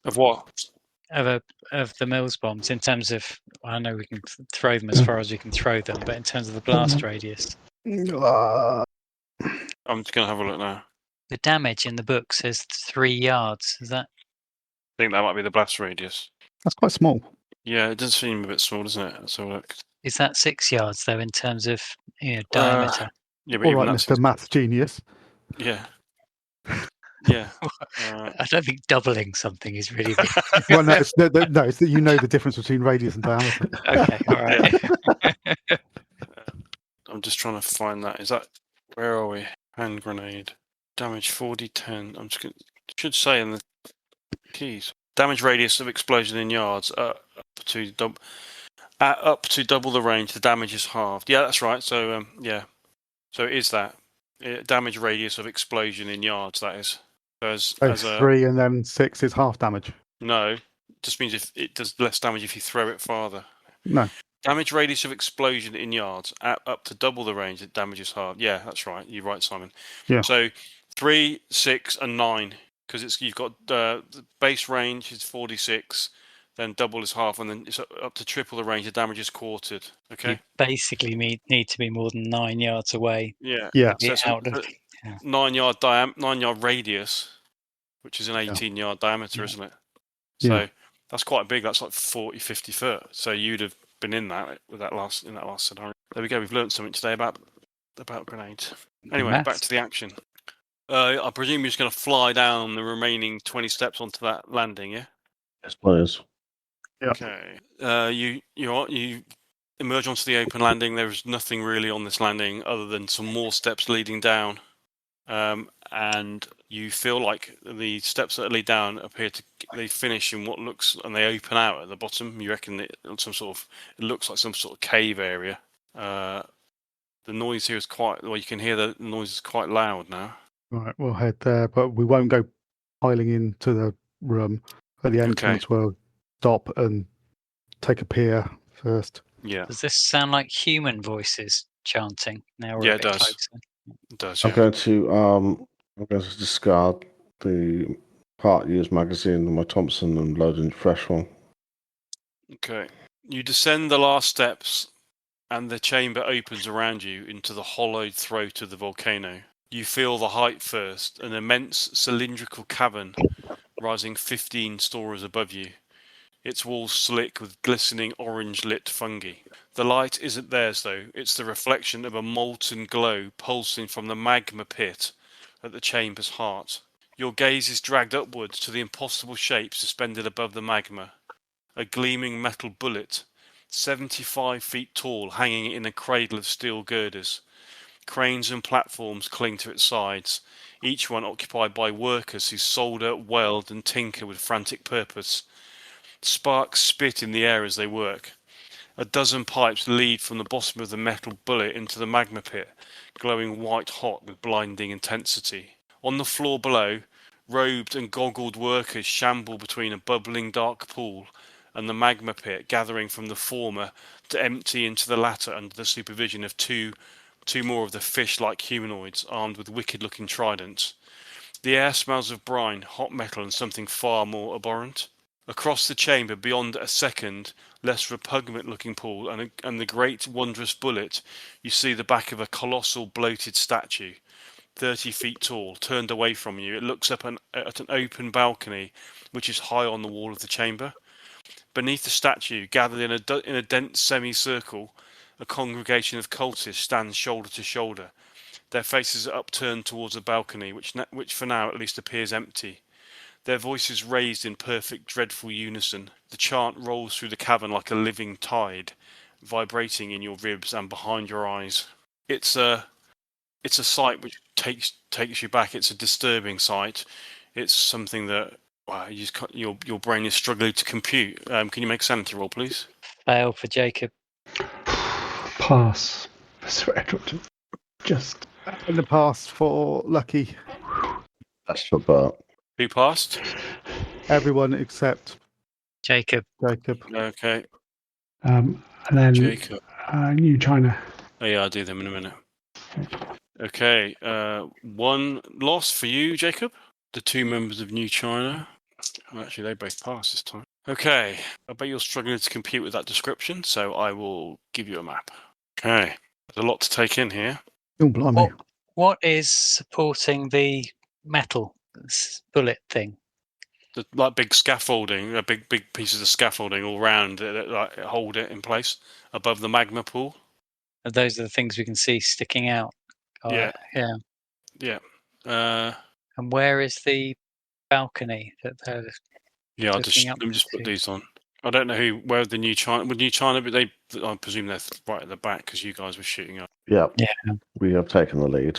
Of what? Of the Mills bombs, in terms of, I know we can throw them as far as we can throw them, but in terms of the blast radius. I'm just going to have a look now. The damage in the book says 3 yards. Is that? I think that might be the blast radius. That's quite small. Yeah, it does seem a bit small, doesn't it? Let's have a look. Is that 6 yards though, in terms of diameter? Yeah, but All right, Mr. Math Genius. Yeah. Yeah. I don't think doubling something is really big. Well, no, it's that you know the difference between radius and diameter. Okay, all right. I'm just trying to find that. Is that, where are we? Hand grenade. Damage 4d10. I'm just going to, should say in the keys. Damage radius of explosion in yards up to double the range. The damage is halved. Yeah, that's right. So yeah. So it is that. Damage radius of explosion in yards, that is. So as 3 and then 6 is half damage. No, it just means if it does less damage if you throw it farther. No. Damage radius of explosion in yards up to double the range. It damages half. Yeah, that's right. You're right, Simon. Yeah. So 3, 6, and 9, because you've got the base range is 46, then double is half, and then it's up to triple the range. The damage is quartered. Okay. You basically need to be more than 9 yards away. Yeah. Yeah. So it's Out of, 9 yard radius, which is an 18-yard diameter, isn't it? So Yeah. that's quite big. That's like 40, 50 foot. So you'd have been in that last scenario. There we go. We've learned something today about grenades. Anyway, Maths. back to the action. I presume you're just going to fly down the remaining 20 steps onto that landing, yeah? Yes, please. Yeah. Okay. You emerge onto the open landing. There's nothing really on this landing other than some more steps leading down. And you feel like the steps that lead down they finish in what looks, and they open out at the bottom. You reckon it looks like some sort of cave area. The noise here is you can hear the noise is quite loud now. Right, we'll head there, but we won't go piling into the room at the entrance. Okay. stop and take a peer first. Yeah, Does this sound like human voices chanting? Now we're Yeah, a it bit does. closer. it does. I'm Yeah. going to discard the part used magazine of my Thompson and load in a fresh one. Okay. You descend the last steps, and the chamber opens around you into the hollowed throat of the volcano. You feel the height first, an immense cylindrical cavern rising 15 stories above you, its walls slick with glistening orange-lit fungi. The light isn't theirs, though. It's the reflection of a molten glow pulsing from the magma pit at the chamber's heart. Your gaze is dragged upwards to the impossible shape suspended above the magma. A gleaming metal bullet, 75 feet tall, hanging in a cradle of steel girders. Cranes and platforms cling to its sides, each one occupied by workers who solder, weld, and tinker with frantic purpose. Sparks spit in the air as they work. A dozen pipes lead from the bottom of the metal bullet into the magma pit, glowing white hot with blinding intensity. On the floor below, robed and goggled workers shamble between a bubbling dark pool and the magma pit, gathering from the former to empty into the latter under the supervision of two more of the fish-like humanoids armed with wicked-looking tridents. The air smells of brine, hot metal, and something far more abhorrent. Across the chamber, beyond a second, less repugnant-looking pool and the great wondrous bullet, you see the back of a colossal bloated statue, 30 feet tall, turned away from you. It looks up at an open balcony, which is high on the wall of the chamber. Beneath the statue, gathered in a dense semicircle, a congregation of cultists stands shoulder to shoulder. Their faces are upturned towards the balcony, which for now at least appears empty. Their voices raised in perfect, dreadful unison. The chant rolls through the cavern like a living tide, vibrating in your ribs and behind your eyes. It's a sight which takes you back. It's a disturbing sight. It's something that your brain is struggling to compute. Can you make a sanity roll, please? Fail for Jacob. Pass. Mr. Edward. Just In the past for Lucky, That's for Bert. Who passed? everyone except Jacob. Jacob. Okay, and then Jacob. New China. Oh yeah, I'll do them in a minute. Okay, one loss for you, Jacob. The two members of New China. Oh, actually, they both passed this time. Okay, I bet you're struggling to compute with that description, so I will give you a map. Okay, there's a lot to take in here. Oh, blimey. What is supporting the metal bullet thing? The like big scaffolding, big pieces of scaffolding all round that like hold it in place above the magma pool. And those are the things we can see sticking out. Yeah. Yeah. Yeah. And where is the balcony that they're Yeah, looking up let me just put to? these on. I don't know where the New China, but I presume they're right at the back because you guys were shooting up. Yeah. Yeah. We have taken the lead.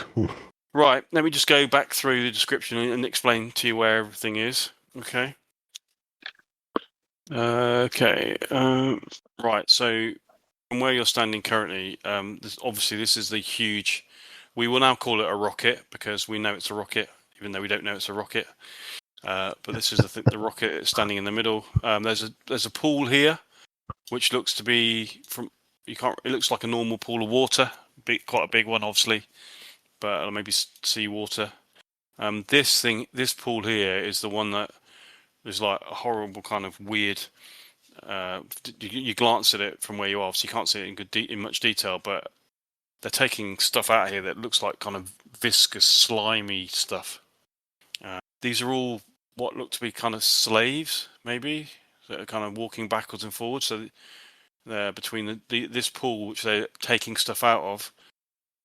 Right, let me just go back through the description and explain to you where everything is. Okay. Right, so from where you're standing currently, this is the huge. We will now call it a rocket because we know it's a rocket, even though we don't know it's a rocket. But this is the rocket standing in the middle. There's a pool here, which looks to be it looks like a normal pool of water, quite a big one, obviously, but maybe seawater. This pool here is the one that is like a horrible kind of weird. You glance at it from where you are, so you can't see it in much detail, but they're taking stuff out here that looks like kind of viscous, slimy stuff. These are all what look to be kind of slaves, maybe, that are kind of walking backwards and forwards. So they're between this pool, which they're taking stuff out of,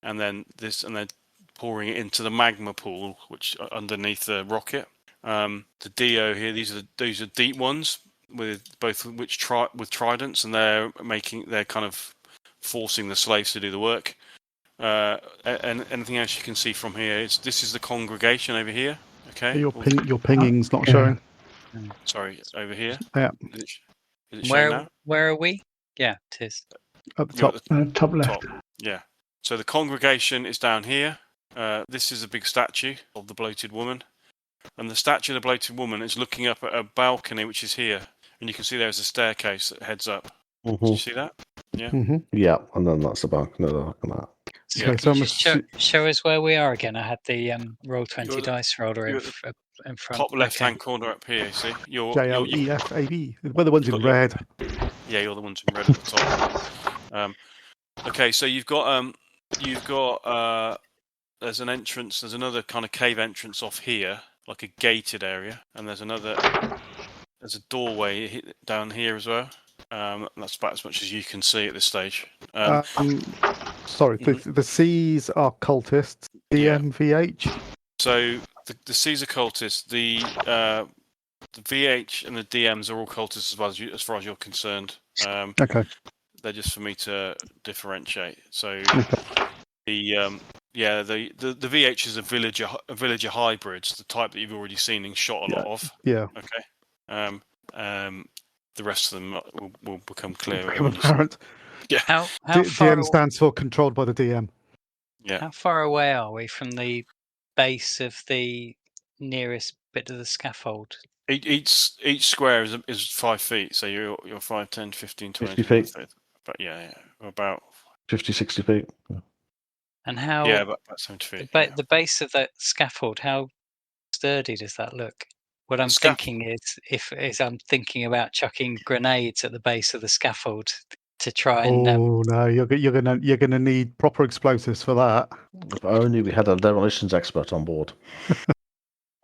and then they're pouring it into the magma pool, which underneath the rocket. The Dio here, these are deep ones with tridents, and they're kind of forcing the slaves to do the work. And anything else you can see from here? This is the congregation over here. Okay. Your pinging's not yeah. showing. Sorry, over here. Yeah. Is it showing now? Where are we? Yeah, it is. Up the You're top. at the Top left. top. Yeah. So the congregation is down here. This is a big statue of the bloated woman. And the statue of the bloated woman is looking up at a balcony, which is here. and you can see there's a staircase that heads up. Did Mm-hmm. you see that? Yeah. Mm-hmm. Yeah, and then that's the back. No, look at that. Yeah. Okay, Can so you I'm just show us where we are again? I had the roll 20 You're- dice roller you're at in front. top left-hand corner up here. See, you're JLEFAB. We're the ones you've in got your- red. yeah, you're the ones in red at the top. Okay, so you've got there's an entrance. There's another kind of cave entrance off here, like a gated area, and there's a doorway down here as well. That's about as much as you can see at this stage. Sorry, the C's are cultists. Yeah. DMVH. So the Caesar cultists, the VH and the DMs are all cultists as far as you're concerned. Okay. They're just for me to differentiate. So Okay. the VH is a villager hybrid, the type that you've already seen and shot a lot of. Yeah. Okay. The rest of them will become clear. Become apparent. Yeah. How far? DM stands for controlled by the DM. Yeah. How far away are we from the base of the nearest bit of the scaffold? Each square is 5 feet, so you're 5, 10, 15, 20, 50 feet. 30, but yeah, about 50, 60 feet. And how? yeah, about 70 feet. The base of that scaffold. How sturdy does that look? What I'm The thinking is I'm thinking about chucking grenades at the base of the scaffold to try and. Oh no, you're gonna need proper explosives for that. If only we had a demolitions expert on board.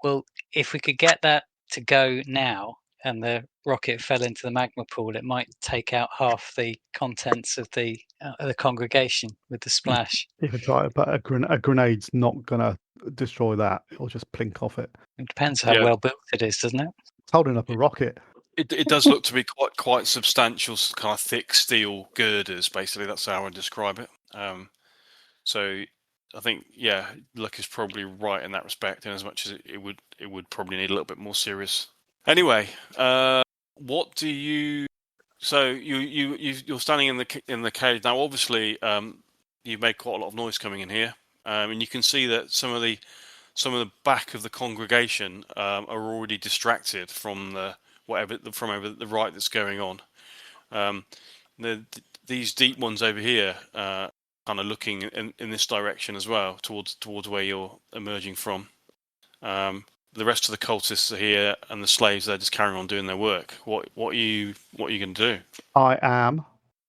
Well, if we could get that to go now, and the rocket fell into the magma pool, it might take out half the contents of the congregation with the splash. You can try it, but a grenade's not gonna destroy that. It'll just plink off it. It depends how well built it is, doesn't it? It's holding up a rocket. It does look to be quite substantial, kind of thick steel girders. Basically, that's how I would describe it. So I think Luck is probably right in that respect, in as much as it would probably need a little bit more serious. Anyway, what do you? So you're standing in the cave now. Obviously, you've made quite a lot of noise coming in here, and you can see that some of the back of the congregation are already distracted from from over the right that's going on. These deep ones over here, kind of looking in this direction as well, towards where you're emerging from. The rest of the cultists are here, and the slaves, they're just carrying on doing their work. What are you going to do? I am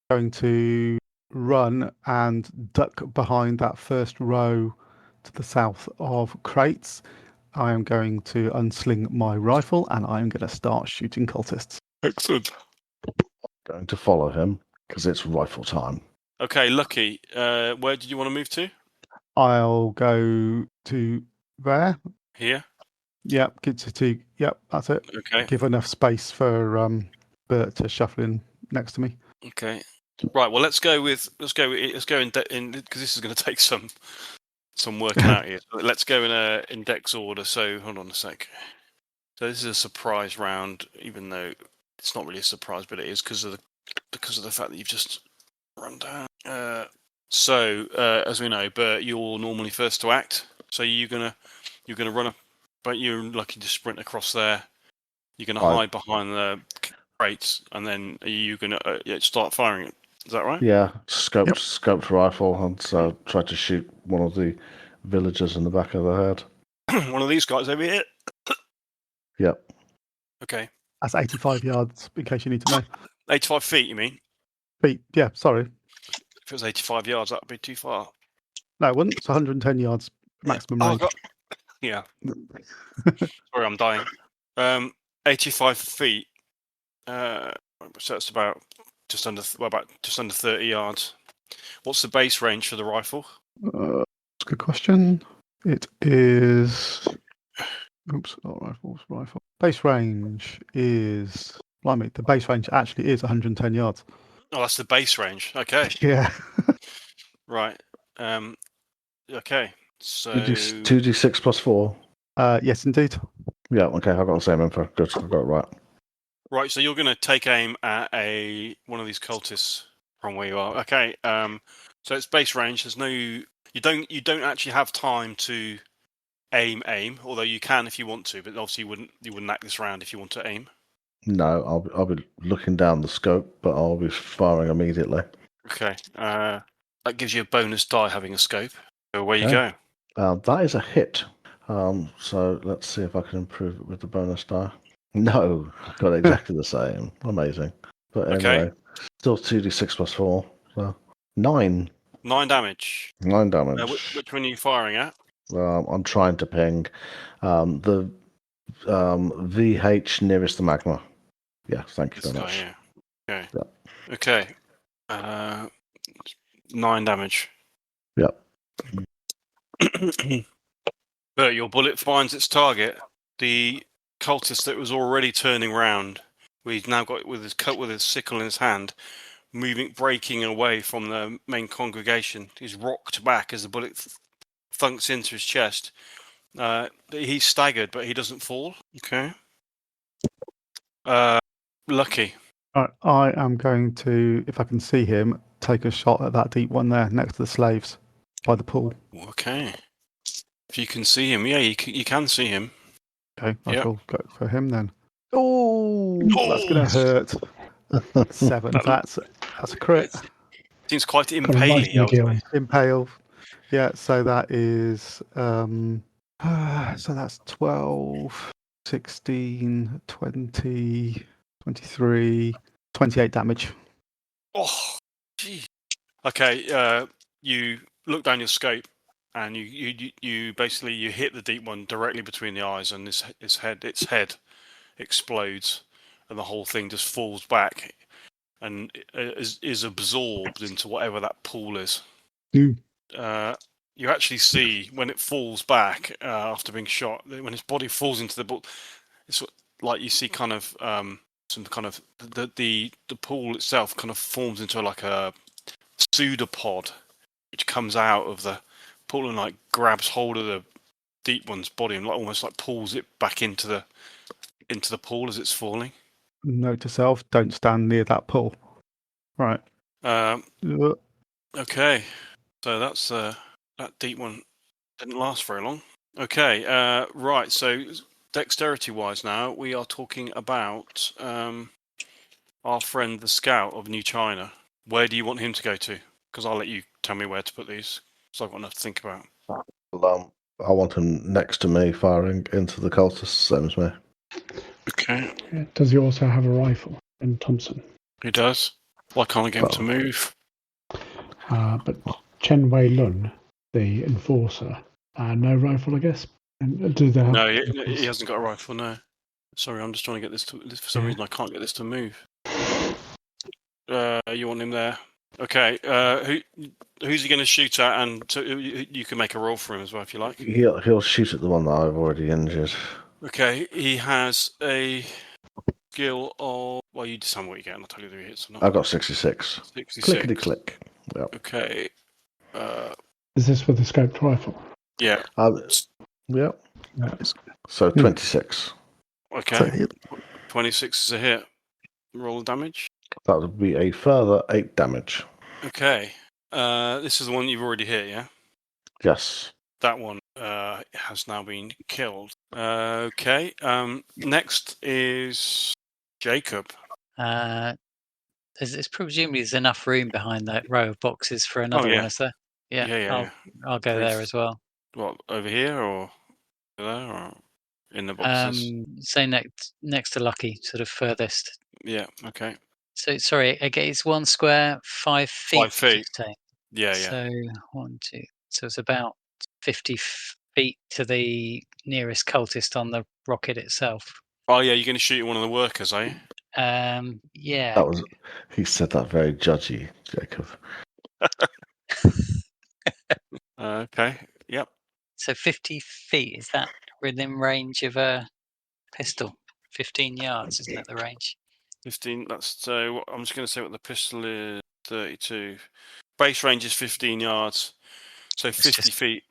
going to run and duck behind that first row to the south of crates. I am going to unsling my rifle and I am going to start shooting cultists. Excellent. Going to follow him because it's rifle time. Okay, Lucky. Where did you want to move to? I'll go to there. Here. Yep, get to yep, that's it. Okay. Give enough space for Bert to shuffle in next to me. Okay. Right. Well, let's go in because this is going to take some working out here. Let's go in index order. So hold on a sec. So this is a surprise round, even though it's not really a surprise, but it is because of the fact that you've just run down. So as we know, Bert, you're normally first to act. So you're gonna run up, but you're lucky to sprint across there. You're gonna hide behind the crates, and then are you gonna start firing it? Is that right? Yeah, scoped rifle, and so tried to shoot one of the villagers in the back of the head. One of these guys over here. Yep. Okay. That's 85 yards, in case you need to know. 85 feet, you mean? Feet, yeah, sorry. If it was 85 yards, that would be too far. No, it wouldn't. It's 110 yards maximum range. Yeah. Sorry, I'm dying. 85 feet. So it's about just under 30 yards. What's the base range for the rifle? That's a good question. It is. Oops, not rifle. Base range is. Blimey, the base range actually is 110 yards. Oh, that's the base range. Okay. Yeah. Right. Okay. So 2d6 plus 4. Yes, indeed. Yeah. Okay, I've got the same info. Good, I got it right. Right. So you're going to take aim at one of these cultists from where you are. Okay. So it's base range. There's no. You don't actually have time to aim. Although you can if you want to, but obviously you wouldn't act this round if you want to aim. No, I'll be looking down the scope, but I'll be firing immediately. Okay. That gives you a bonus die having a scope. So away you Okay. go. That is a hit. So let's see if I can improve it with the bonus die. No, I got exactly the same. Amazing. But Okay. anyway, still 2d6 plus 4. So 9. 9 damage. 9 damage. Which one are you firing at? I'm trying to ping the VH nearest the magma. Yeah, thank you This very guy much. here. Okay. Yeah. Okay. 9 damage. Yep. But your bullet finds its target. The cultist that was already turning round, he's now got with his sickle in his hand, breaking away from the main congregation. He's rocked back as the bullet thunks into his chest. He's staggered, but he doesn't fall. Okay. Lucky. I am going to, if I can see him, take a shot at that deep one there next to the slaves by the pool. Okay. If you can see him, yeah, you can see him. Okay, I Yep. shall go for him then. Oh, that's going to hurt. 7. That's a crit. Seems quite Got a nice impaly. I would deal. say. Impale. Yeah, so that is so that's 12, 16, 20, 23, 28 damage. Oh, gee. Okay. You look down your scope, and you basically hit the deep one directly between the eyes, and its head explodes, and the whole thing just falls back, and is absorbed into whatever that pool is. Mm. You actually see when it falls back after being shot, when its body falls into the pool, it's like you see kind of some kind of the pool itself kind of forms into like a pseudopod, which comes out of the pool and like grabs hold of the deep one's body and like almost like pulls it back into the pool as it's falling. Note to self: don't stand near that pool. Right. Okay, so that's that deep one didn't last very long. Okay, right. So dexterity-wise, now we are talking about our friend the Scout of New China. Where do you want him to go to? Because I'll let you tell me where to put these, so I've got enough to think about. I want him next to me, firing into the cultists, same as me. Okay, Yeah, does he also have a rifle? And Thompson. he does. Why can't I get him to move? But Chen Wei Lun, the enforcer, no rifle, I guess. And do they have? No, he hasn't got a rifle. No. Sorry, I'm just trying to get this to. For some reason, I can't get this to move. You want him there? Okay. Who's he going to shoot at? And you can make a roll for him as well if you like. He'll shoot at the one that I've already injured. Okay. He has a skill of. Well, you decide what you get, and I'll tell you whether he hits or not. I've got 66. 66. Clickety click. Yep. Okay. Is this with the scoped rifle? Yeah. Yep. No. So 26. Okay. 26 is a hit. Roll the damage. That would be a further 8 damage. Okay. This is the one you've already hit, yeah? Yes. That one has now been killed. Okay. Next is Jacob. There's presumably there's enough room behind that row of boxes for another one, is there? Yeah. I'll go there as well. What, over here or there or in the boxes? Say next to Lucky, sort of furthest. Yeah. Okay. So sorry, again, it's 1 square, 5 feet. 5 feet. Did you say? Yeah. So 1, 2. So it's about 50 feet to the nearest cultist on the rocket itself. Oh yeah, you're going to shoot one of the workers, are you? Yeah. He said that very judgy, Jacob. Okay. Yep. So 50 feet, is that within range of a pistol? 15 yards, isn't that the range? 15. That's so. I'm just going to say what the pistol is. 32. Base range is 15 yards. So 50 feet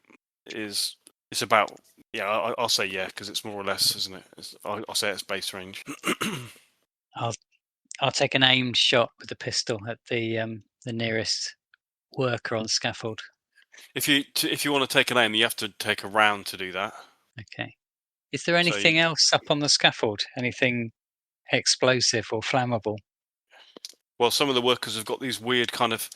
is. It's about. Yeah, I'll say yeah because it's more or less, isn't it? I'll say it's base range. I'll take an aimed shot with the pistol at the nearest worker on the scaffold. If you want to take an aim, you have to take a round to do that. Okay. Is there anything else up on the scaffold? Anything explosive or flammable. Well, some of the workers have got these weird kind of.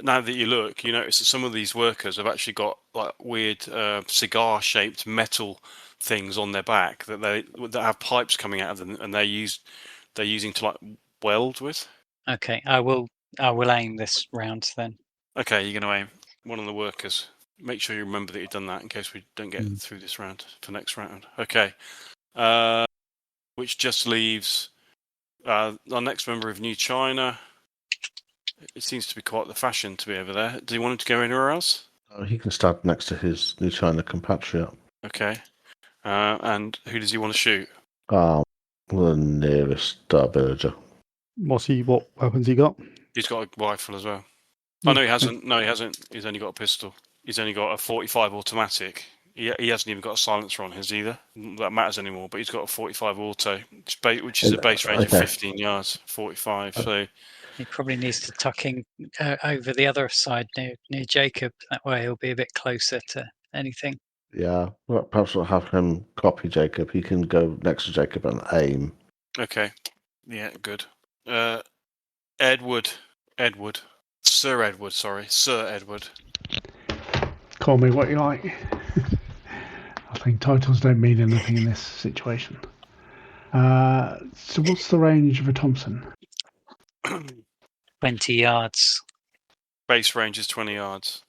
Now that you look, you notice that some of these workers have actually got like weird cigar-shaped metal things on their back that have pipes coming out of them, and they're using to like weld with. Okay, I will aim this round then. Okay, you're going to aim one of the workers. Make sure you remember that you've done that in case we don't get through this round for next round. Okay, which just leaves our next member of New China. It seems to be quite the fashion to be over there. Do you want him to go anywhere else? He can stand next to his New China compatriot. Okay. And who does he want to shoot? The nearest villager. What weapons he got? He's got a rifle as well. Oh, no, he hasn't. No, he hasn't. He's only got a pistol. He's only got a 45 automatic. He hasn't even got a silencer on his either. That matters anymore. But he's got a 45 auto, which is a base range of 15 yards. 45. So he probably needs to tuck in over the other side near Jacob. That way he'll be a bit closer to anything. Yeah, well, perhaps we'll have him copy Jacob. He can go next to Jacob and aim. Okay. Yeah, good. Edward. Sir Edward. Call me what you like. I think titles don't mean anything in this situation. So what's the range of a Thompson? 20 yards. Base range is 20 yards.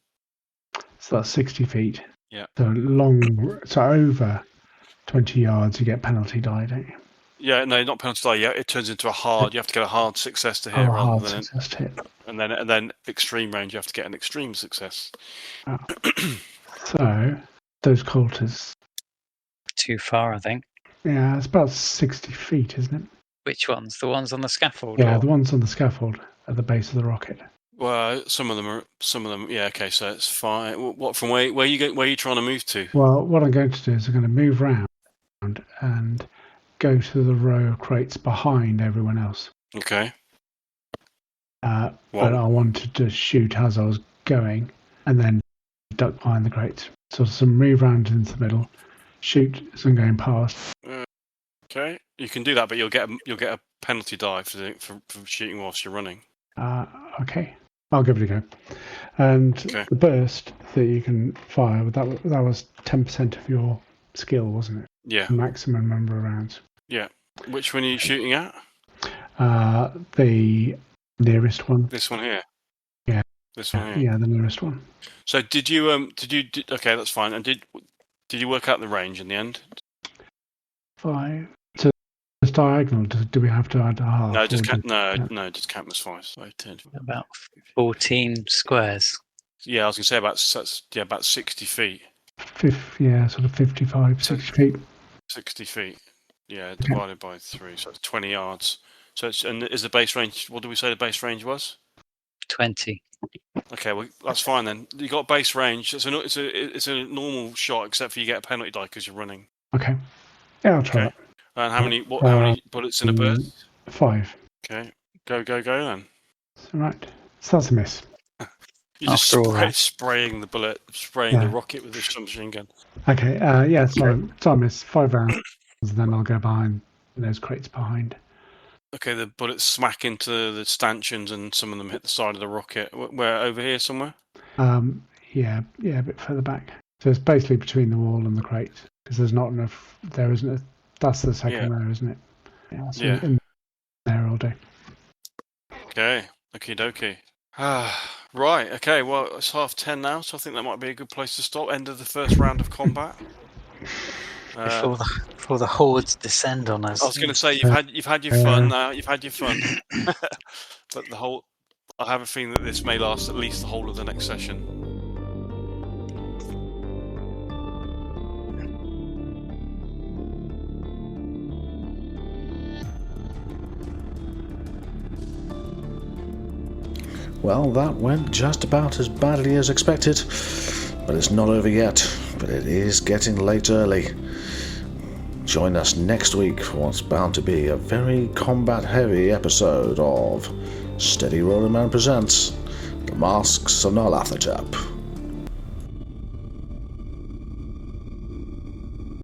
So that's 60 feet. Yeah. So over 20 yards, you get penalty die, don't you? Yeah, no, not penalty die. Yeah, it turns into a hard. You have to get a hard success to hit rather than success to hit. And then extreme range, you have to get an extreme success. Oh. So those coulters. Too far, I think. Yeah, it's about 60 feet, isn't it? Which ones? The ones on the scaffold? Yeah, the ones on the scaffold at the base of the rocket. Well, some of them. Yeah, okay, so it's fine. What from where are you trying to move to? Well, what I'm going to do is I'm going to move round and go to the row of crates behind everyone else. Okay. But I wanted to shoot as I was going and then duck behind the crates. So move round into the middle, shoot as I'm going past. Okay, you can do that, but you'll get a penalty die for shooting whilst you're running. Okay, I'll give it a go. And the burst that you can fire, that was 10% of your skill, wasn't it? Yeah. The maximum number of rounds. Yeah. Which one are you shooting at? The nearest one. This one here. Yeah. This one here. Yeah, the nearest one. So did you okay, that's fine. And did you work out the range in the end? 5. So it's diagonal. Do we have to add a half? No, just count as 5. So 10. About 14 squares. Yeah, I was going to say about 60 feet. Sort of 55, 60 feet. 60 feet. Yeah, divided by 3, so it's 20 yards. So is the base range? What did we say the base range was? 20. Okay, well that's fine then. You got base range. It's a normal shot, except for you get a penalty die because you're running. Okay. Yeah, I'll try that. And how many bullets in a burst? 5. Okay, go then. All right. So that's a miss. You're just spraying the rocket with the submachine gun. Okay. So I miss 5 rounds, and then I'll go behind those crates behind. Okay, the bullets smack into the stanchions, and some of them hit the side of the rocket. Where over here somewhere? Yeah, a bit further back. So it's basically between the wall and the crate because there's not enough. There isn't. That's the second row, isn't it? Yeah. In there all day. Okay. Okie dokie. Right. Okay. Well, it's 10:30 now, so I think that might be a good place to stop. End of the first round of combat. Before the hordes descend on us. I was going to say you've had your fun now. You've had your fun, but I have a feeling that this may last at least the whole of the next session. Well, that went just about as badly as expected, but it's not over yet. But it is getting late early. Join us next week for what's bound to be a very combat-heavy episode of Steady Rolling Man Presents The Masks of Nyarlathotep.